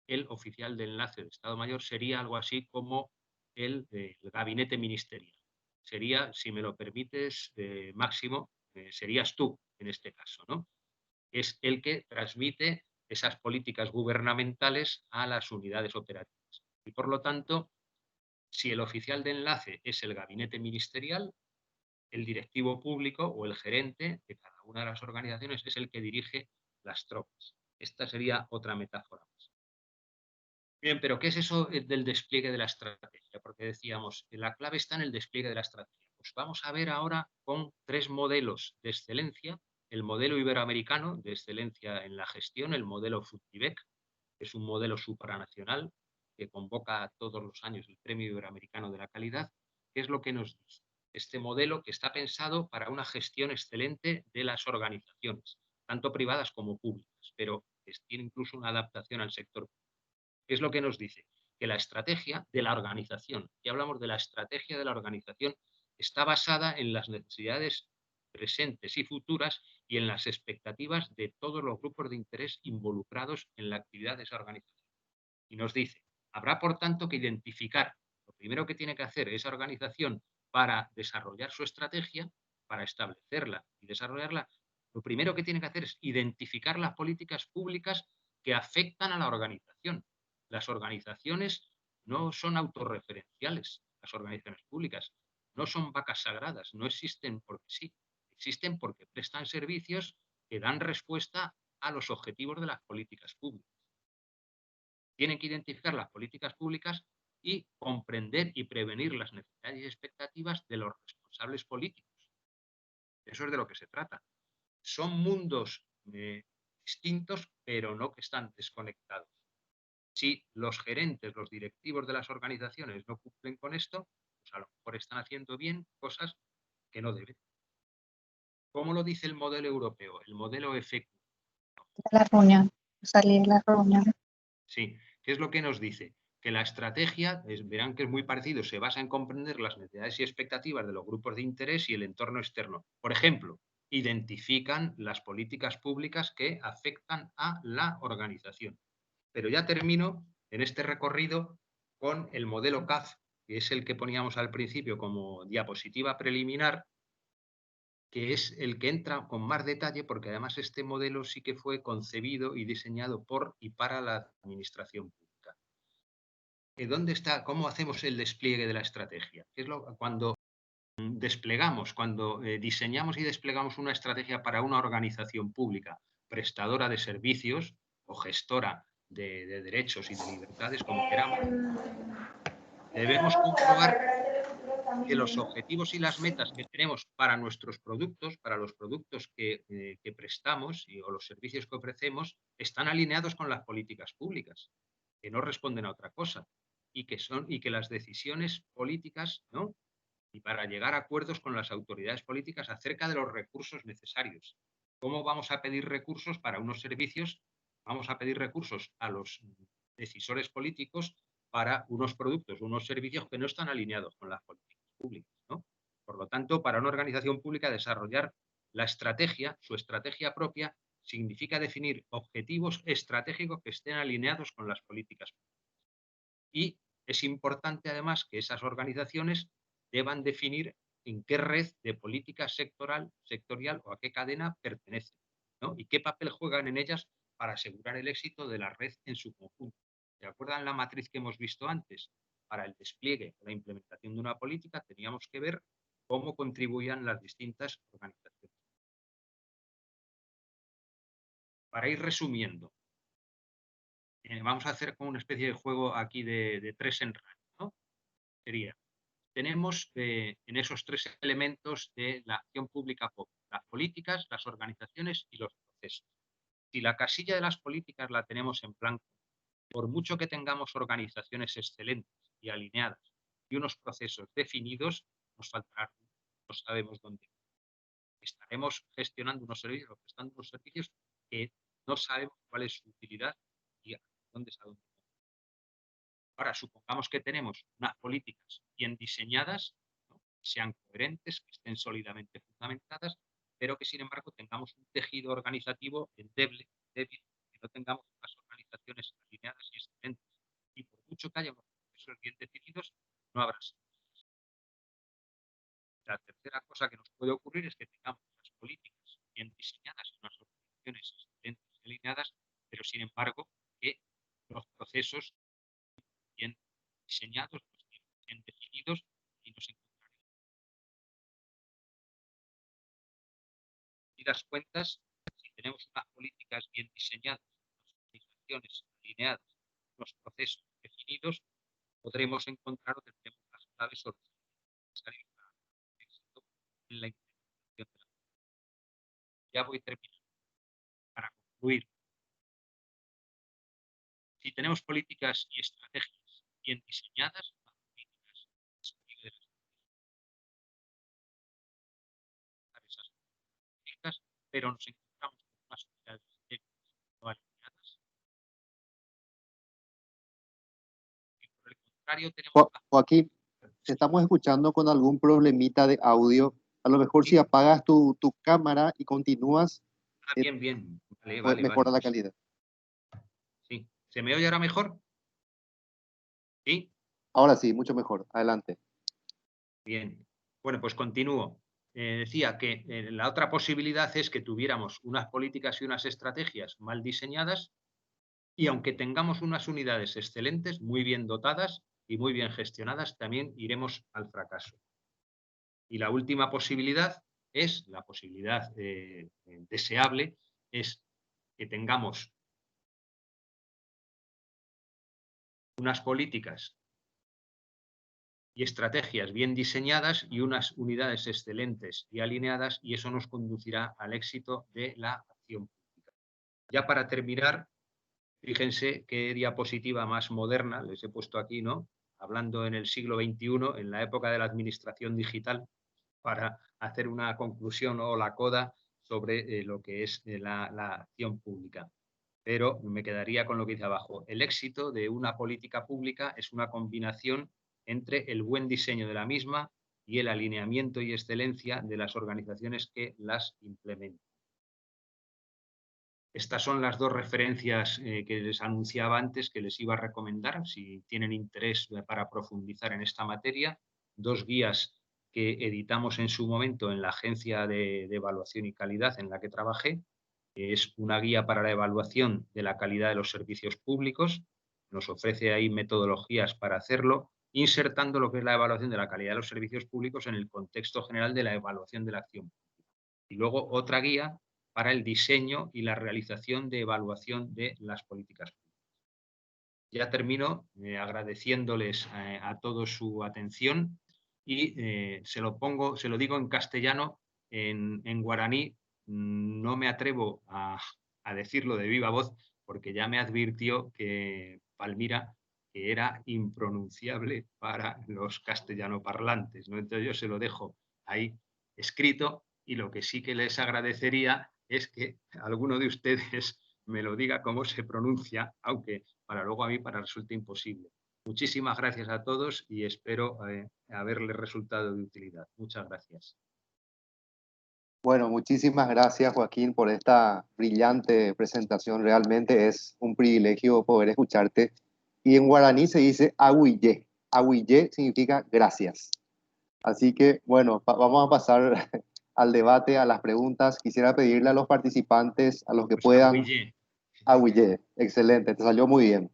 el oficial de enlace del Estado Mayor, sería algo así como el gabinete ministerial. Sería, si me lo permites, Máximo, serías tú en este caso, ¿no? Es el que transmite esas políticas gubernamentales a las unidades operativas. Y por lo tanto, si el oficial de enlace es el gabinete ministerial, el directivo público o el gerente de cada una de las organizaciones es el que dirige las tropas. Esta sería otra metáfora más. Bien, pero ¿qué es eso del despliegue de la estrategia? Porque decíamos, la clave está en el despliegue de la estrategia. Pues vamos a ver ahora con tres modelos de excelencia. El modelo iberoamericano de excelencia en la gestión, el modelo FUTIBEC, que es un modelo supranacional que convoca todos los años el Premio Iberoamericano de la Calidad. ¿Qué es lo que nos dice? Este modelo que está pensado para una gestión excelente de las organizaciones, tanto privadas como públicas, pero tiene incluso una adaptación al sector público. ¿Qué es lo que nos dice? Que la estrategia de la organización, y hablamos de la estrategia de la organización, está basada en las necesidades presentes y futuras y en las expectativas de todos los grupos de interés involucrados en la actividad de esa organización. Y nos dice, habrá por tanto que identificar, lo primero que tiene que hacer esa organización para desarrollar su estrategia, para establecerla y desarrollarla, lo primero que tiene que hacer es identificar las políticas públicas que afectan a la organización. Las organizaciones no son autorreferenciales, las organizaciones públicas no son vacas sagradas, no existen porque sí, existen porque prestan servicios que dan respuesta a los objetivos de las políticas públicas. Tienen que identificar las políticas públicas y comprender y prevenir las necesidades y expectativas de los responsables políticos. Eso es de lo que se trata. Son mundos distintos, pero no que están desconectados. Si los gerentes, los directivos de las organizaciones no cumplen con esto, pues a lo mejor están haciendo bien cosas que no deben. ¿Cómo lo dice el modelo europeo? El modelo FQ. La reunión, salí de la reunión. Sí, ¿qué es lo que nos dice? Que la estrategia, verán que es muy parecido, se basa en comprender las necesidades y expectativas de los grupos de interés y el entorno externo. Por ejemplo, identifican las políticas públicas que afectan a la organización. Pero ya termino en este recorrido con el modelo CAF, que es el que poníamos al principio como diapositiva preliminar, que es el que entra con más detalle, porque además este modelo sí que fue concebido y diseñado por y para la administración pública. ¿Dónde está? ¿Cómo hacemos el despliegue de la estrategia? Cuando desplegamos, cuando diseñamos y desplegamos una estrategia para una organización pública prestadora de servicios o gestora de derechos y de libertades, como queramos, debemos comprobar que los objetivos y las metas que tenemos para nuestros productos, para los productos que prestamos o los servicios que ofrecemos, están alineados con las políticas públicas, que no responden a otra cosa, y que las decisiones políticas, ¿no? Y para llegar a acuerdos con las autoridades políticas acerca de los recursos necesarios. ¿Cómo vamos a pedir recursos para unos servicios? Vamos a pedir recursos a los decisores políticos para unos productos, unos servicios que no están alineados con las políticas públicas, ¿no? Por lo tanto, para una organización pública desarrollar la estrategia, su estrategia propia, significa definir objetivos estratégicos que estén alineados con las políticas públicas. Y es importante además que esas organizaciones deban definir en qué red de política sectorial o a qué cadena pertenecen, ¿no? Y qué papel juegan en ellas para asegurar el éxito de la red en su conjunto. ¿Se acuerdan la matriz que hemos visto antes? Para el despliegue o la implementación de una política teníamos que ver cómo contribuían las distintas organizaciones. Para ir resumiendo, vamos a hacer como una especie de juego aquí de tres en raya, ¿no? Sería, tenemos en esos tres elementos de la acción pública las políticas, las organizaciones y los procesos. Si la casilla de las políticas la tenemos en blanco, por mucho que tengamos organizaciones excelentes y alineadas y unos procesos definidos, nos faltará, no sabemos dónde. Estaremos gestionando unos servicios o prestando unos servicios que no sabemos cuál es su utilidad y a dónde es a dónde. Ahora, supongamos que tenemos unas políticas bien diseñadas, ¿no? Sean coherentes, que estén sólidamente fundamentadas, pero que, sin embargo, tengamos un tejido organizativo endeble, débil, que no tengamos unas organizaciones alineadas y excelentes. Y por mucho que haya unos procesos bien definidos, no habrá servicios. La tercera cosa que nos puede ocurrir es que tengamos unas políticas bien diseñadas y unas organizaciones excelentes y alineadas, pero, sin embargo, que los procesos bien diseñados, bien definidos y nos encontraremos. Y las cuentas, si tenemos unas políticas bien diseñadas, unas organizaciones alineadas, unos procesos definidos, podremos encontrar o tendremos las claves sobre necesarias para el éxito en la implementación de la política. Ya voy terminando. Para concluir, si tenemos políticas y estrategias bien diseñadas, las políticas disponibles esas políticas, pero nos encontramos con unas unidades débiles no alineadas. Y por el contrario, tenemos Joaquín, te estamos escuchando con algún problemita de audio. A lo mejor si apagas tu cámara y continúas, Bien, bien. Vale, mejora la pues, calidad. sí. ¿Se me oye ahora mejor? Sí. Ahora sí, mucho mejor. Adelante. Bien. Bueno, pues continúo. Decía que la otra posibilidad es que tuviéramos unas políticas y unas estrategias mal diseñadas y aunque tengamos unas unidades excelentes, muy bien dotadas y muy bien gestionadas, también iremos al fracaso. Y la última posibilidad es, la posibilidad deseable, es que tengamos unas políticas y estrategias bien diseñadas y unas unidades excelentes y alineadas, y eso nos conducirá al éxito de la acción pública. Ya para terminar, fíjense qué diapositiva más moderna les he puesto aquí, ¿no? Hablando en el siglo XXI, en la época de la administración digital, para hacer una conclusión o la coda sobre lo que es la acción pública. Pero me quedaría con lo que dice abajo. El éxito de una política pública es una combinación entre el buen diseño de la misma y el alineamiento y excelencia de las organizaciones que las implementan. Estas son las dos referencias que les anunciaba antes que les iba a recomendar si tienen interés para profundizar en esta materia. Dos guías que editamos en su momento en la Agencia de Evaluación y Calidad en la que trabajé. Es una guía para la evaluación de la calidad de los servicios públicos. Nos ofrece ahí metodologías para hacerlo, insertando lo que es la evaluación de la calidad de los servicios públicos en el contexto general de la evaluación de la acción pública. Y luego otra guía para el diseño y la realización de evaluación de las políticas públicas. Ya termino agradeciéndoles a todos su atención y se lo digo en castellano, en guaraní no me atrevo a decirlo de viva voz porque ya me advirtió que Palmira que era impronunciable para los castellanoparlantes, ¿no? Entonces yo se lo dejo ahí escrito y lo que sí que les agradecería es que alguno de ustedes me lo diga cómo se pronuncia, aunque para luego a mí resulta imposible. Muchísimas gracias a todos y espero haberles resultado de utilidad. Muchas gracias. Bueno, muchísimas gracias, Joaquín, por esta brillante presentación. Realmente es un privilegio poder escucharte. Y en guaraní se dice ahuille. Ahuille significa gracias. Así que, bueno, vamos a pasar al debate, a las preguntas. Quisiera pedirle a los participantes, a los que Pues puedan. Ahuille, excelente, te salió muy bien.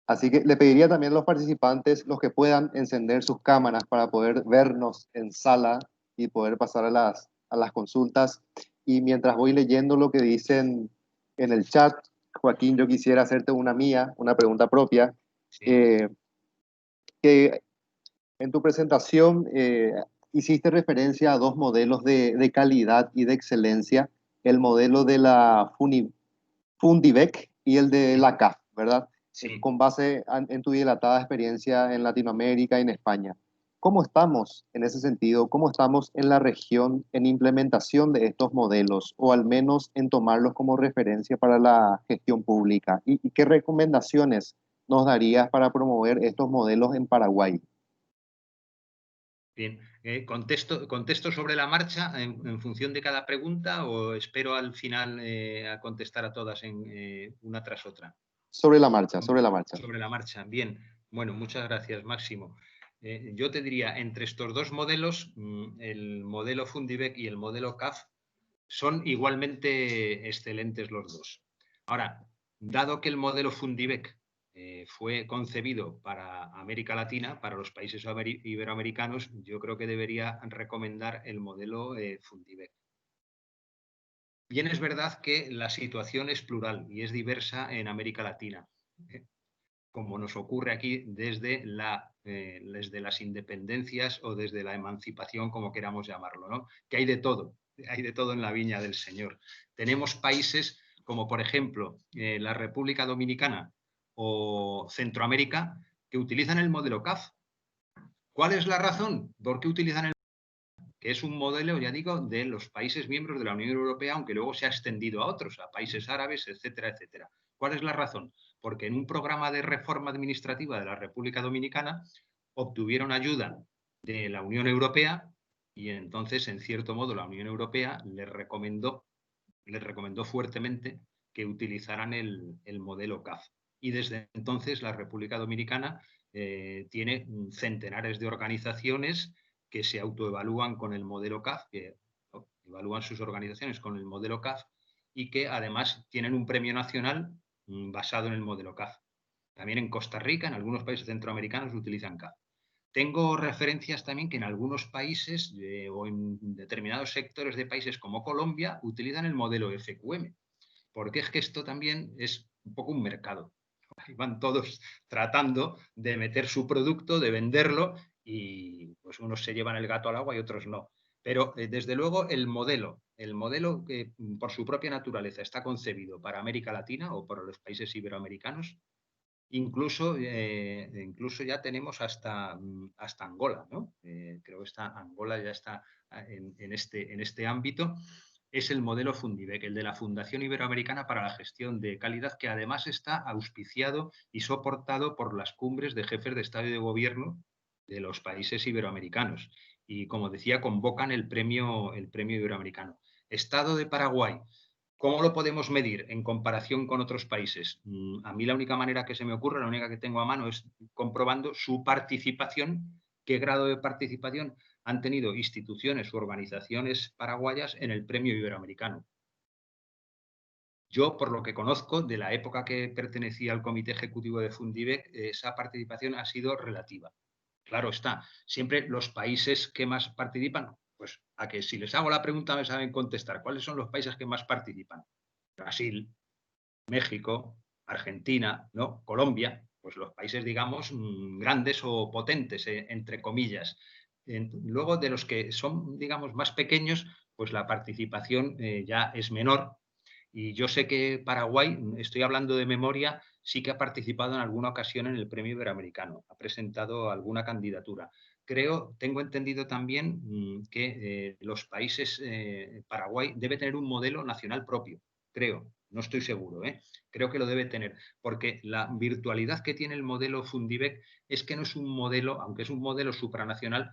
Así que le pediría también a los participantes, los que puedan, encender sus cámaras para poder vernos en sala y poder pasar a las consultas. Y mientras voy leyendo lo que dicen en el chat, Joaquín, yo quisiera hacerte una pregunta propia. Sí. Que en tu presentación hiciste referencia a dos modelos de calidad y de excelencia, el modelo de la Fundibec y el de la CAF, ¿verdad? Sí. Con base en tu dilatada experiencia en Latinoamérica y en España. ¿Cómo estamos en ese sentido? ¿Cómo estamos en la región en implementación de estos modelos o al menos en tomarlos como referencia para la gestión pública? ¿Y qué recomendaciones nos darías para promover estos modelos en Paraguay? Bien, ¿contesto sobre la marcha en función de cada pregunta o espero al final a contestar a todas una tras otra? Sobre la marcha, sobre la marcha. Sobre la marcha, bien. Bueno, muchas gracias, Máximo. Yo te diría, entre estos dos modelos, el modelo Fundibec y el modelo CAF, son igualmente excelentes los dos. Ahora, dado que el modelo Fundibec fue concebido para América Latina, para los países iberoamericanos, yo creo que debería recomendar el modelo Fundibec. Bien, es verdad que la situación es plural y es diversa en América Latina, como nos ocurre aquí desde las independencias o desde la emancipación, como queramos llamarlo, ¿no? Que hay de todo en la viña del Señor. Tenemos países como, por ejemplo, la República Dominicana o Centroamérica, que utilizan el modelo CAF. ¿Cuál es la razón? ¿Por qué utilizan el que es un modelo, ya digo, de los países miembros de la Unión Europea, aunque luego se ha extendido a otros, a países árabes, etcétera, etcétera? ¿Cuál es la razón? Porque en un programa de reforma administrativa de la República Dominicana obtuvieron ayuda de la Unión Europea Y entonces, en cierto modo, la Unión Europea les recomendó fuertemente que utilizaran el modelo CAF. Y desde entonces la República Dominicana tiene centenares de organizaciones que se autoevalúan con el modelo CAF, que evalúan sus organizaciones con el modelo CAF y que además tienen un premio nacional basado en el modelo CAF. También en Costa Rica, en algunos países centroamericanos utilizan CAF. Tengo referencias también que en algunos países o en determinados sectores de países como Colombia utilizan el modelo FQM, porque es que esto también es un poco un mercado. Ahí van todos tratando de meter su producto, de venderlo y pues unos se llevan el gato al agua y otros no. Pero desde luego el modelo que por su propia naturaleza está concebido para América Latina o para los países iberoamericanos, incluso ya tenemos hasta Angola, ¿no? Creo que Angola ya está en este ámbito. Es el modelo Fundivec, el de la Fundación Iberoamericana para la Gestión de Calidad, que además está auspiciado y soportado por las cumbres de jefes de Estado y de Gobierno de los países iberoamericanos. Y como decía, convocan el premio iberoamericano. Estado de Paraguay. ¿Cómo lo podemos medir en comparación con otros países? A mí la única manera que se me ocurre, la única que tengo a mano es comprobando su participación, qué grado de participación han tenido instituciones u organizaciones paraguayas en el premio iberoamericano. Yo, por lo que conozco, de la época que pertenecía al comité ejecutivo de Fundivec, esa participación ha sido relativa. Claro está, siempre los países que más participan, pues a que si les hago la pregunta me saben contestar. ¿Cuáles son los países que más participan? Brasil, México, Argentina, ¿no? Colombia, pues los países, digamos, grandes o potentes, entre comillas. Luego, de los que son, digamos, más pequeños, pues la participación ya es menor. Y yo sé que Paraguay, estoy hablando de memoria, sí que ha participado en alguna ocasión en el Premio Iberoamericano, ha presentado alguna candidatura. Tengo entendido también que los países, Paraguay debe tener un modelo nacional propio, creo, no estoy seguro, creo que lo debe tener, porque la virtualidad que tiene el modelo Fundivec es que no es un modelo, aunque es un modelo supranacional,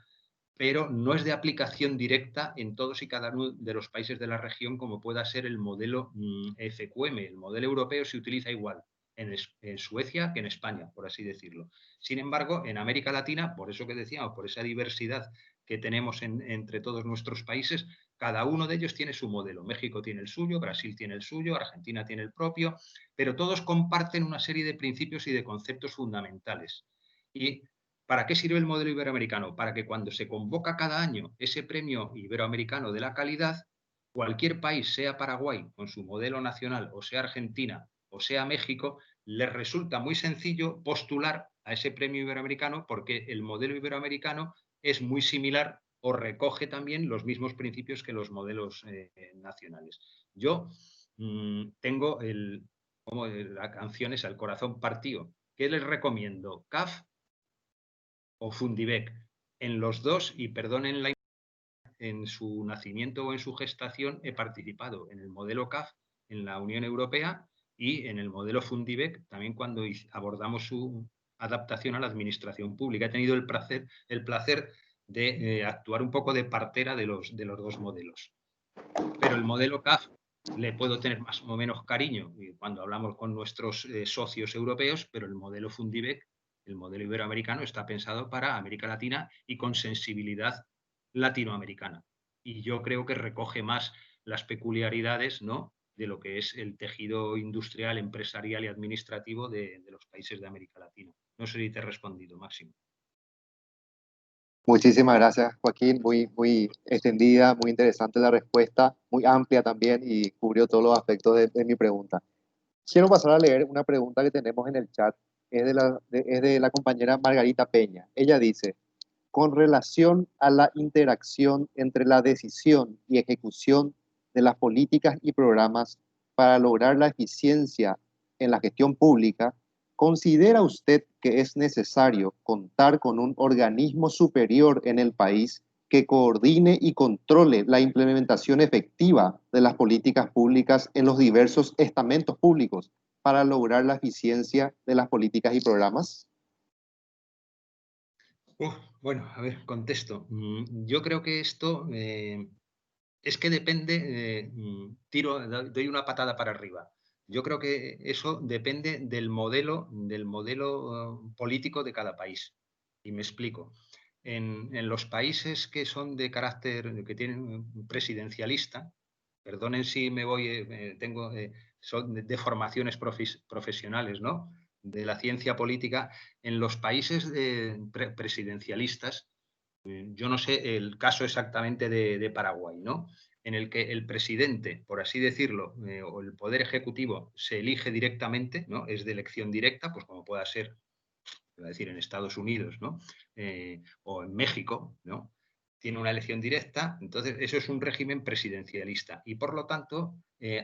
pero no es de aplicación directa en todos y cada uno de los países de la región como pueda ser el modelo FQM. El modelo europeo se utiliza igual en Suecia que en España, por así decirlo. Sin embargo, en América Latina, por eso que decíamos, por esa diversidad que tenemos entre todos nuestros países, cada uno de ellos tiene su modelo. México tiene el suyo, Brasil tiene el suyo, Argentina tiene el propio, pero todos comparten una serie de principios y de conceptos fundamentales. Y ¿para qué sirve el modelo iberoamericano? Para que cuando se convoca cada año ese premio iberoamericano de la calidad, cualquier país, sea Paraguay con su modelo nacional, o sea Argentina, o sea México, les resulta muy sencillo postular a ese premio iberoamericano porque el modelo iberoamericano es muy similar o recoge también los mismos principios que los modelos nacionales. Yo tengo como la canción es El corazón partido. ¿Qué les recomiendo? CAF o Fundivec. En los dos, y perdonen en su nacimiento o en su gestación, he participado en el modelo CAF en la Unión Europea y en el modelo Fundivec también cuando abordamos su adaptación a la administración pública. He tenido el placer de actuar un poco de partera de los dos modelos. Pero el modelo CAF le puedo tener más o menos cariño cuando hablamos con nuestros socios europeos, pero el modelo Fundivec, el modelo iberoamericano, está pensado para América Latina y con sensibilidad latinoamericana. Y yo creo que recoge más las peculiaridades, ¿no?, de lo que es el tejido industrial, empresarial y administrativo de los países de América Latina. No sé si te he respondido, Máximo. Muchísimas gracias, Joaquín. Muy extendida, muy interesante la respuesta, muy amplia también y cubrió todos los aspectos de mi pregunta. Quiero pasar a leer una pregunta que tenemos en el chat. Es de la compañera Margarita Peña. Ella dice, con relación a la interacción entre la decisión y ejecución de las políticas y programas para lograr la eficiencia en la gestión pública, ¿considera usted que es necesario contar con un organismo superior en el país que coordine y controle la implementación efectiva de las políticas públicas en los diversos estamentos públicos para lograr la eficiencia de las políticas y programas? Bueno, a ver, contesto. Yo creo que esto es que depende, doy una patada para arriba. Yo creo que eso depende del modelo político de cada país. Y me explico. En los países que son de carácter, que tienen un presidencialista, perdonen si me voy, tengo, son de formaciones profesionales, ¿no? De la ciencia política, en los países presidencialistas, yo no sé el caso exactamente de Paraguay, ¿no? En el que el presidente, por así decirlo, o el poder ejecutivo se elige directamente, ¿no? Es de elección directa, pues como pueda ser, voy a decir, en Estados Unidos, ¿no? O en México, ¿no? Tiene una elección directa, entonces eso es un régimen presidencialista y por lo tanto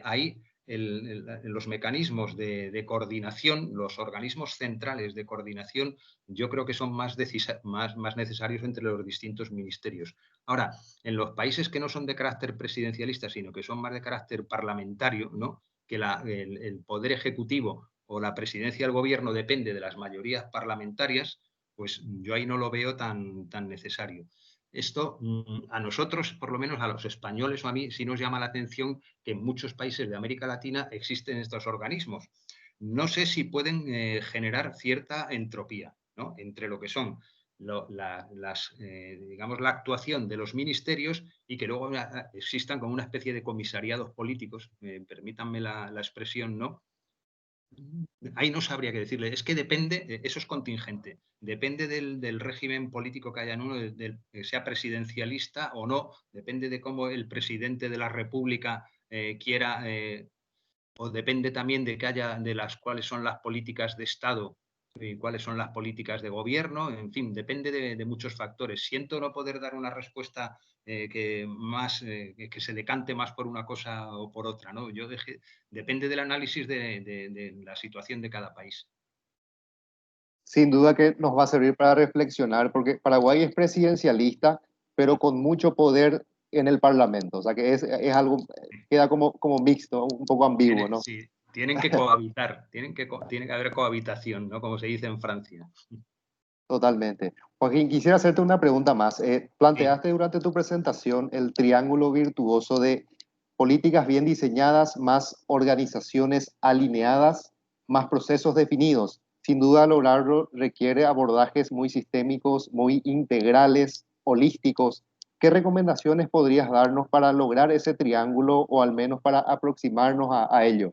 ahí los mecanismos de coordinación, los organismos centrales de coordinación, yo creo que son más necesarios entre los distintos ministerios. Ahora, en los países que no son de carácter presidencialista, sino que son más de carácter parlamentario, ¿no? Que el poder ejecutivo o la presidencia del gobierno depende de las mayorías parlamentarias, pues yo ahí no lo veo tan necesario. Esto a nosotros, por lo menos a los españoles o a mí, sí nos llama la atención que en muchos países de América Latina existen estos organismos. No sé si pueden generar cierta entropía, ¿no? Entre lo que son digamos, la actuación de los ministerios y que luego existan como una especie de comisariados políticos, permítanme la expresión, ¿no? Ahí no sabría qué decirle. Es que depende, eso es contingente. Depende del régimen político que haya en uno, sea presidencialista o no. Depende de cómo el presidente de la República quiera, o depende también de que haya, cuáles son las políticas de Estado y cuáles son las políticas de gobierno. En fin, depende de muchos factores. Siento no poder dar una respuesta que se decante más por una cosa o por otra, ¿no? Depende del análisis de la situación de cada país. Sin duda que nos va a servir para reflexionar, porque Paraguay es presidencialista, pero con mucho poder en el Parlamento. O sea que es algo, queda como mixto, un poco ambiguo, ¿no? Sí, tienen que cohabitar, tiene que haber cohabitación, ¿no? Como se dice en Francia. Totalmente. Joaquín, quisiera hacerte una pregunta más. Planteaste durante tu presentación el triángulo virtuoso de políticas bien diseñadas, más organizaciones alineadas, más procesos definidos. Sin duda, lograrlo requiere abordajes muy sistémicos, muy integrales, holísticos. ¿Qué recomendaciones podrías darnos para lograr ese triángulo o al menos para aproximarnos a ello?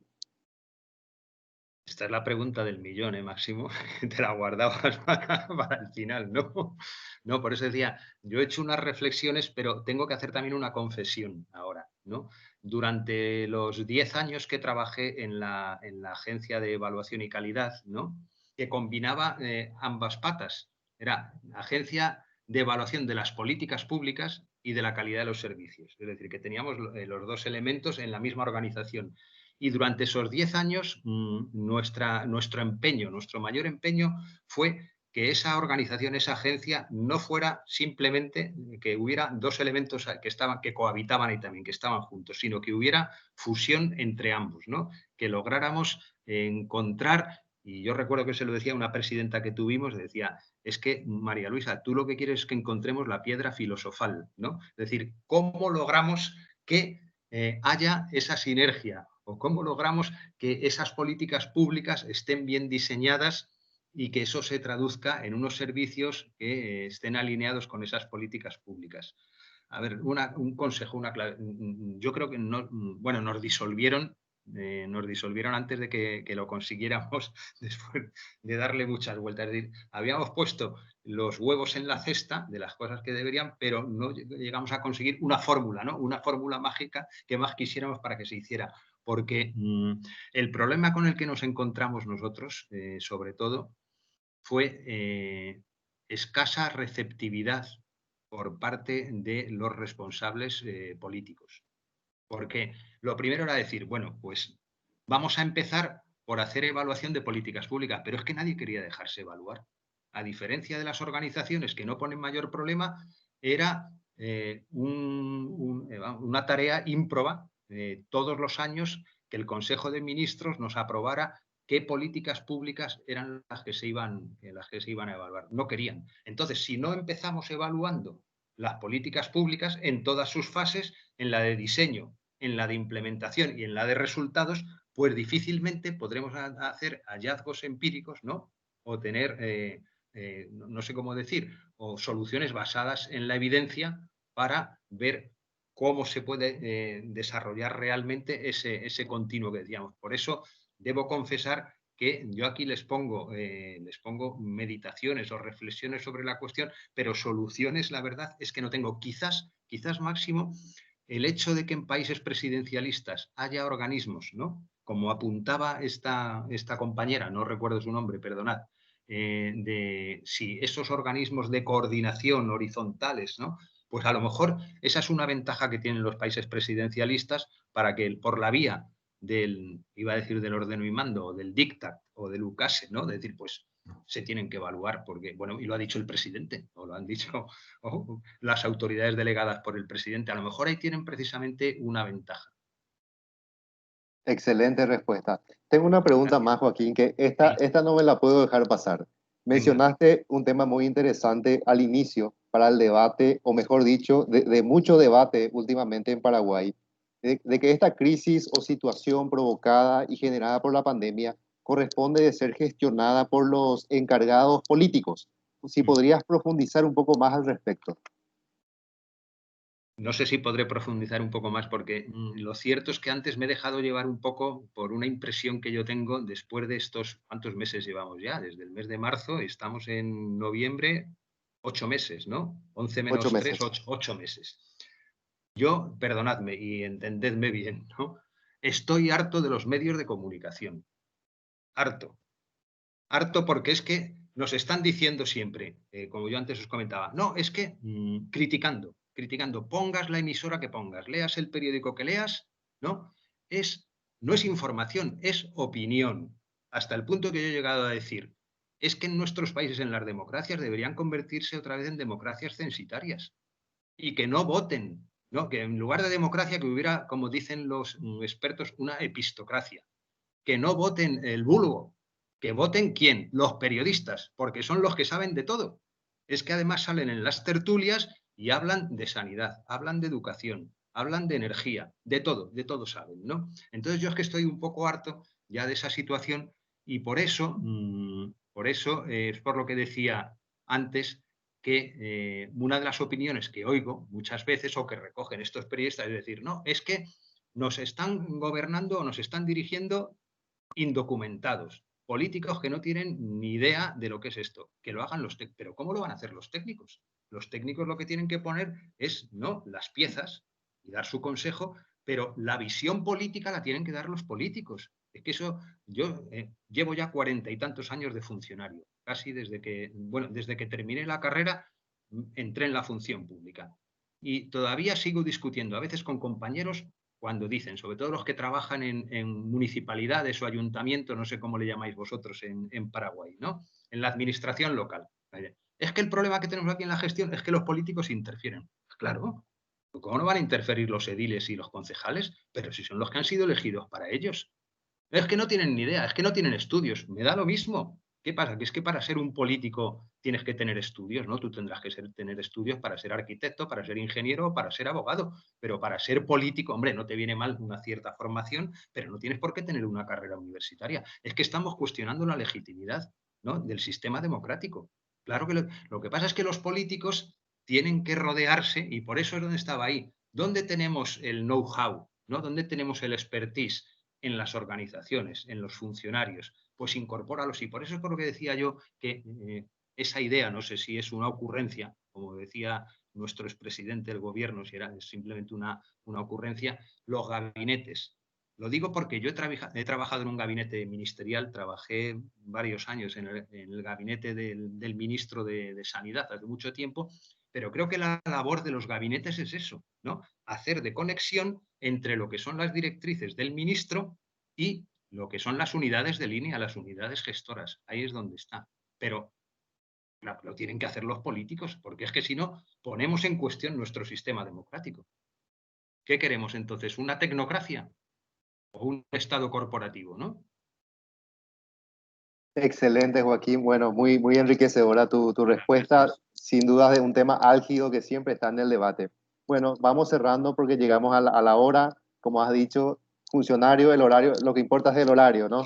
Esta es la pregunta del millón, Máximo? Te la guardabas para el final, ¿no? No, por eso decía, yo he hecho unas reflexiones, pero tengo que hacer también una confesión ahora, ¿no? Durante los 10 años que trabajé en la Agencia de Evaluación y Calidad, ¿no? Que combinaba ambas patas. Era agencia de evaluación de las políticas públicas y de la calidad de los servicios. Es decir, que teníamos los dos elementos en la misma organización. Y durante esos 10 años, nuestro empeño, nuestro mayor empeño fue que esa organización, esa agencia, no fuera simplemente que hubiera dos elementos que cohabitaban y también que estaban juntos, sino que hubiera fusión entre ambos, ¿no? Que lográramos encontrar, y yo recuerdo que se lo decía una presidenta que tuvimos, decía, es que María Luisa, tú lo que quieres es que encontremos la piedra filosofal, ¿no? Es decir, ¿cómo logramos que haya esa sinergia o cómo logramos que esas políticas públicas estén bien diseñadas y que eso se traduzca en unos servicios que estén alineados con esas políticas públicas? A ver, un consejo, una clave. Yo creo que bueno, nos disolvieron antes de que lo consiguiéramos, después de darle muchas vueltas. Es decir, habíamos puesto los huevos en la cesta de las cosas que deberían, pero no llegamos a conseguir una fórmula, ¿no? Una fórmula mágica que más quisiéramos para que se hiciera. Porque el problema con el que nos encontramos nosotros, sobre todo, fue escasa receptividad por parte de los responsables políticos. Porque lo primero era decir, bueno, pues vamos a empezar por hacer evaluación de políticas públicas, pero es que nadie quería dejarse evaluar. A diferencia de las organizaciones que no ponen mayor problema, era una tarea ímproba todos los años que el Consejo de Ministros nos aprobara qué políticas públicas eran las que se iban a evaluar. No querían. Entonces, si no empezamos evaluando las políticas públicas en todas sus fases, en la de diseño, en la de implementación y en la de resultados, pues difícilmente podremos hacer hallazgos empíricos, ¿no? O tener, no sé cómo decir, o soluciones basadas en la evidencia para ver cómo se puede desarrollar realmente ese continuo que decíamos. Por eso debo confesar que yo aquí les pongo meditaciones o reflexiones sobre la cuestión, pero soluciones, la verdad, es que no tengo. Quizás máximo, el hecho de que en países presidencialistas haya organismos, ¿no? Como apuntaba esta compañera, no recuerdo su nombre, perdonad, de si esos organismos de coordinación horizontales, ¿no? Pues a lo mejor esa es una ventaja que tienen los países presidencialistas para que por la vía iba a decir del ordeno y mando, o del diktat, o del ukase, ¿no? De decir, pues se tienen que evaluar, porque, bueno, y lo ha dicho el presidente, o lo han dicho las autoridades delegadas por el presidente. A lo mejor ahí tienen precisamente una ventaja. Excelente respuesta. Tengo una pregunta Gracias. más, Joaquín, que Sí, esta no me la puedo dejar pasar. venga. Mencionaste un tema muy interesante al inicio para el debate, o mejor dicho, de mucho debate últimamente en Paraguay, de que esta crisis o situación provocada y generada por la pandemia corresponde de ser gestionada por los encargados políticos. Si podrías profundizar un poco más al respecto. No sé si podré profundizar un poco más porque lo cierto es que antes me he dejado llevar un poco por una impresión que yo tengo después de estos, ¿cuántos meses llevamos ya? Desde el mes de marzo, estamos en noviembre, 8 meses, ¿no? 11 Ocho menos 3, meses. 8 meses. Yo, perdonadme y entendedme bien, ¿no? Estoy harto de los medios de comunicación. Harto. Harto porque es que nos están diciendo siempre, como yo antes os comentaba, no, es que criticando, pongas la emisora que pongas, leas el periódico que leas, ¿no? No es información, es opinión. Hasta el punto que yo he llegado a decir, es que en nuestros países, en las democracias, deberían convertirse otra vez en democracias censitarias y que no voten, ¿no? Que en lugar de democracia que hubiera, como dicen los expertos, una epistocracia, que no voten el vulgo, que voten ¿quién? Los periodistas, porque son los que saben de todo. Es que además salen en las tertulias y hablan de sanidad, hablan de educación, hablan de energía, de todo saben, ¿no? Entonces yo es que estoy un poco harto ya de esa situación y por eso es por lo que decía antes que una de las opiniones que oigo muchas veces o que recogen estos periodistas es decir, no, es que nos están gobernando o nos están dirigiendo indocumentados, políticos que no tienen ni idea de lo que es esto, que lo hagan los técnicos. Pero ¿cómo lo van a hacer los técnicos? Los técnicos lo que tienen que poner es no las piezas y dar su consejo, pero la visión política la tienen que dar los políticos. Es que eso, yo llevo ya 40 y tantos años de funcionario, casi desde que terminé la carrera, entré en la función pública. Y todavía sigo discutiendo, a veces con compañeros, cuando dicen, sobre todo los que trabajan en municipalidades o ayuntamientos, no sé cómo le llamáis vosotros en Paraguay, ¿no? En la administración local. Es que el problema que tenemos aquí en la gestión es que los políticos interfieren. Claro, ¿cómo no van a interferir los ediles y los concejales? Pero si son los que han sido elegidos para ellos. Es que no tienen ni idea, es que no tienen estudios. Me da lo mismo. ¿Qué pasa? Que es que para ser un político tienes que tener estudios, ¿no? Tú tendrás que tener estudios para ser arquitecto, para ser ingeniero o para ser abogado. Pero para ser político, hombre, no te viene mal una cierta formación, pero no tienes por qué tener una carrera universitaria. Es que estamos cuestionando la legitimidad, ¿no? Del sistema democrático. Claro que lo que pasa es que los políticos tienen que rodearse, y por eso es donde estaba ahí. ¿Dónde tenemos el know-how? ¿No? ¿Dónde tenemos el expertise? En las organizaciones, en los funcionarios, pues incorpóralos. Y por eso es por lo que decía yo que esa idea, no sé si es una ocurrencia, como decía nuestro expresidente del gobierno, si era simplemente una ocurrencia, los gabinetes. Lo digo porque yo he trabajado en un gabinete ministerial, trabajé varios años en el gabinete del ministro de Sanidad hace mucho tiempo, pero creo que la labor de los gabinetes es eso, ¿no? Hacer de conexión entre lo que son las directrices del ministro y lo que son las unidades de línea, las unidades gestoras. Ahí es donde está. Pero lo tienen que hacer los políticos, porque es que si no, ponemos en cuestión nuestro sistema democrático. ¿Qué queremos entonces? ¿Una tecnocracia o un Estado corporativo, no? Excelente, Joaquín. Bueno, muy, muy enriquecedora tu respuesta. Sin duda de un tema álgido que siempre está en el debate. Bueno, vamos cerrando porque llegamos a la hora. Como has dicho, funcionario, el horario, lo que importa es el horario, ¿no?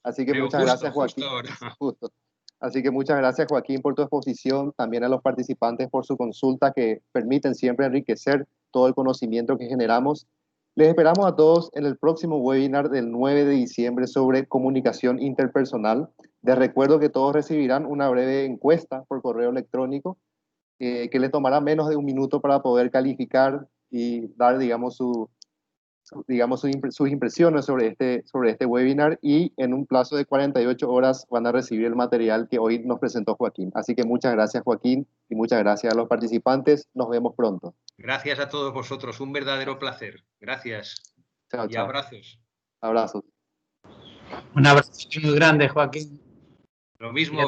Así que Pero muchas gracias, justo Joaquín. ahora. Justo. Así que muchas gracias, Joaquín, por tu exposición, también a los participantes por su consulta, que permiten siempre enriquecer todo el conocimiento que generamos. Les esperamos a todos en el próximo webinar del 9 de diciembre sobre comunicación interpersonal. Les recuerdo que todos recibirán una breve encuesta por correo electrónico que les tomará menos de un minuto para poder calificar y dar, digamos, sus impresiones sobre este webinar, y en un plazo de 48 horas van a recibir el material que hoy nos presentó Joaquín. Así que muchas gracias, Joaquín, y muchas gracias a los participantes. Nos vemos pronto. Gracias a todos vosotros, un verdadero placer. Gracias. Chao, Y chao. abrazos. Abrazos. Un abrazo muy grande, Joaquín. Lo mismo.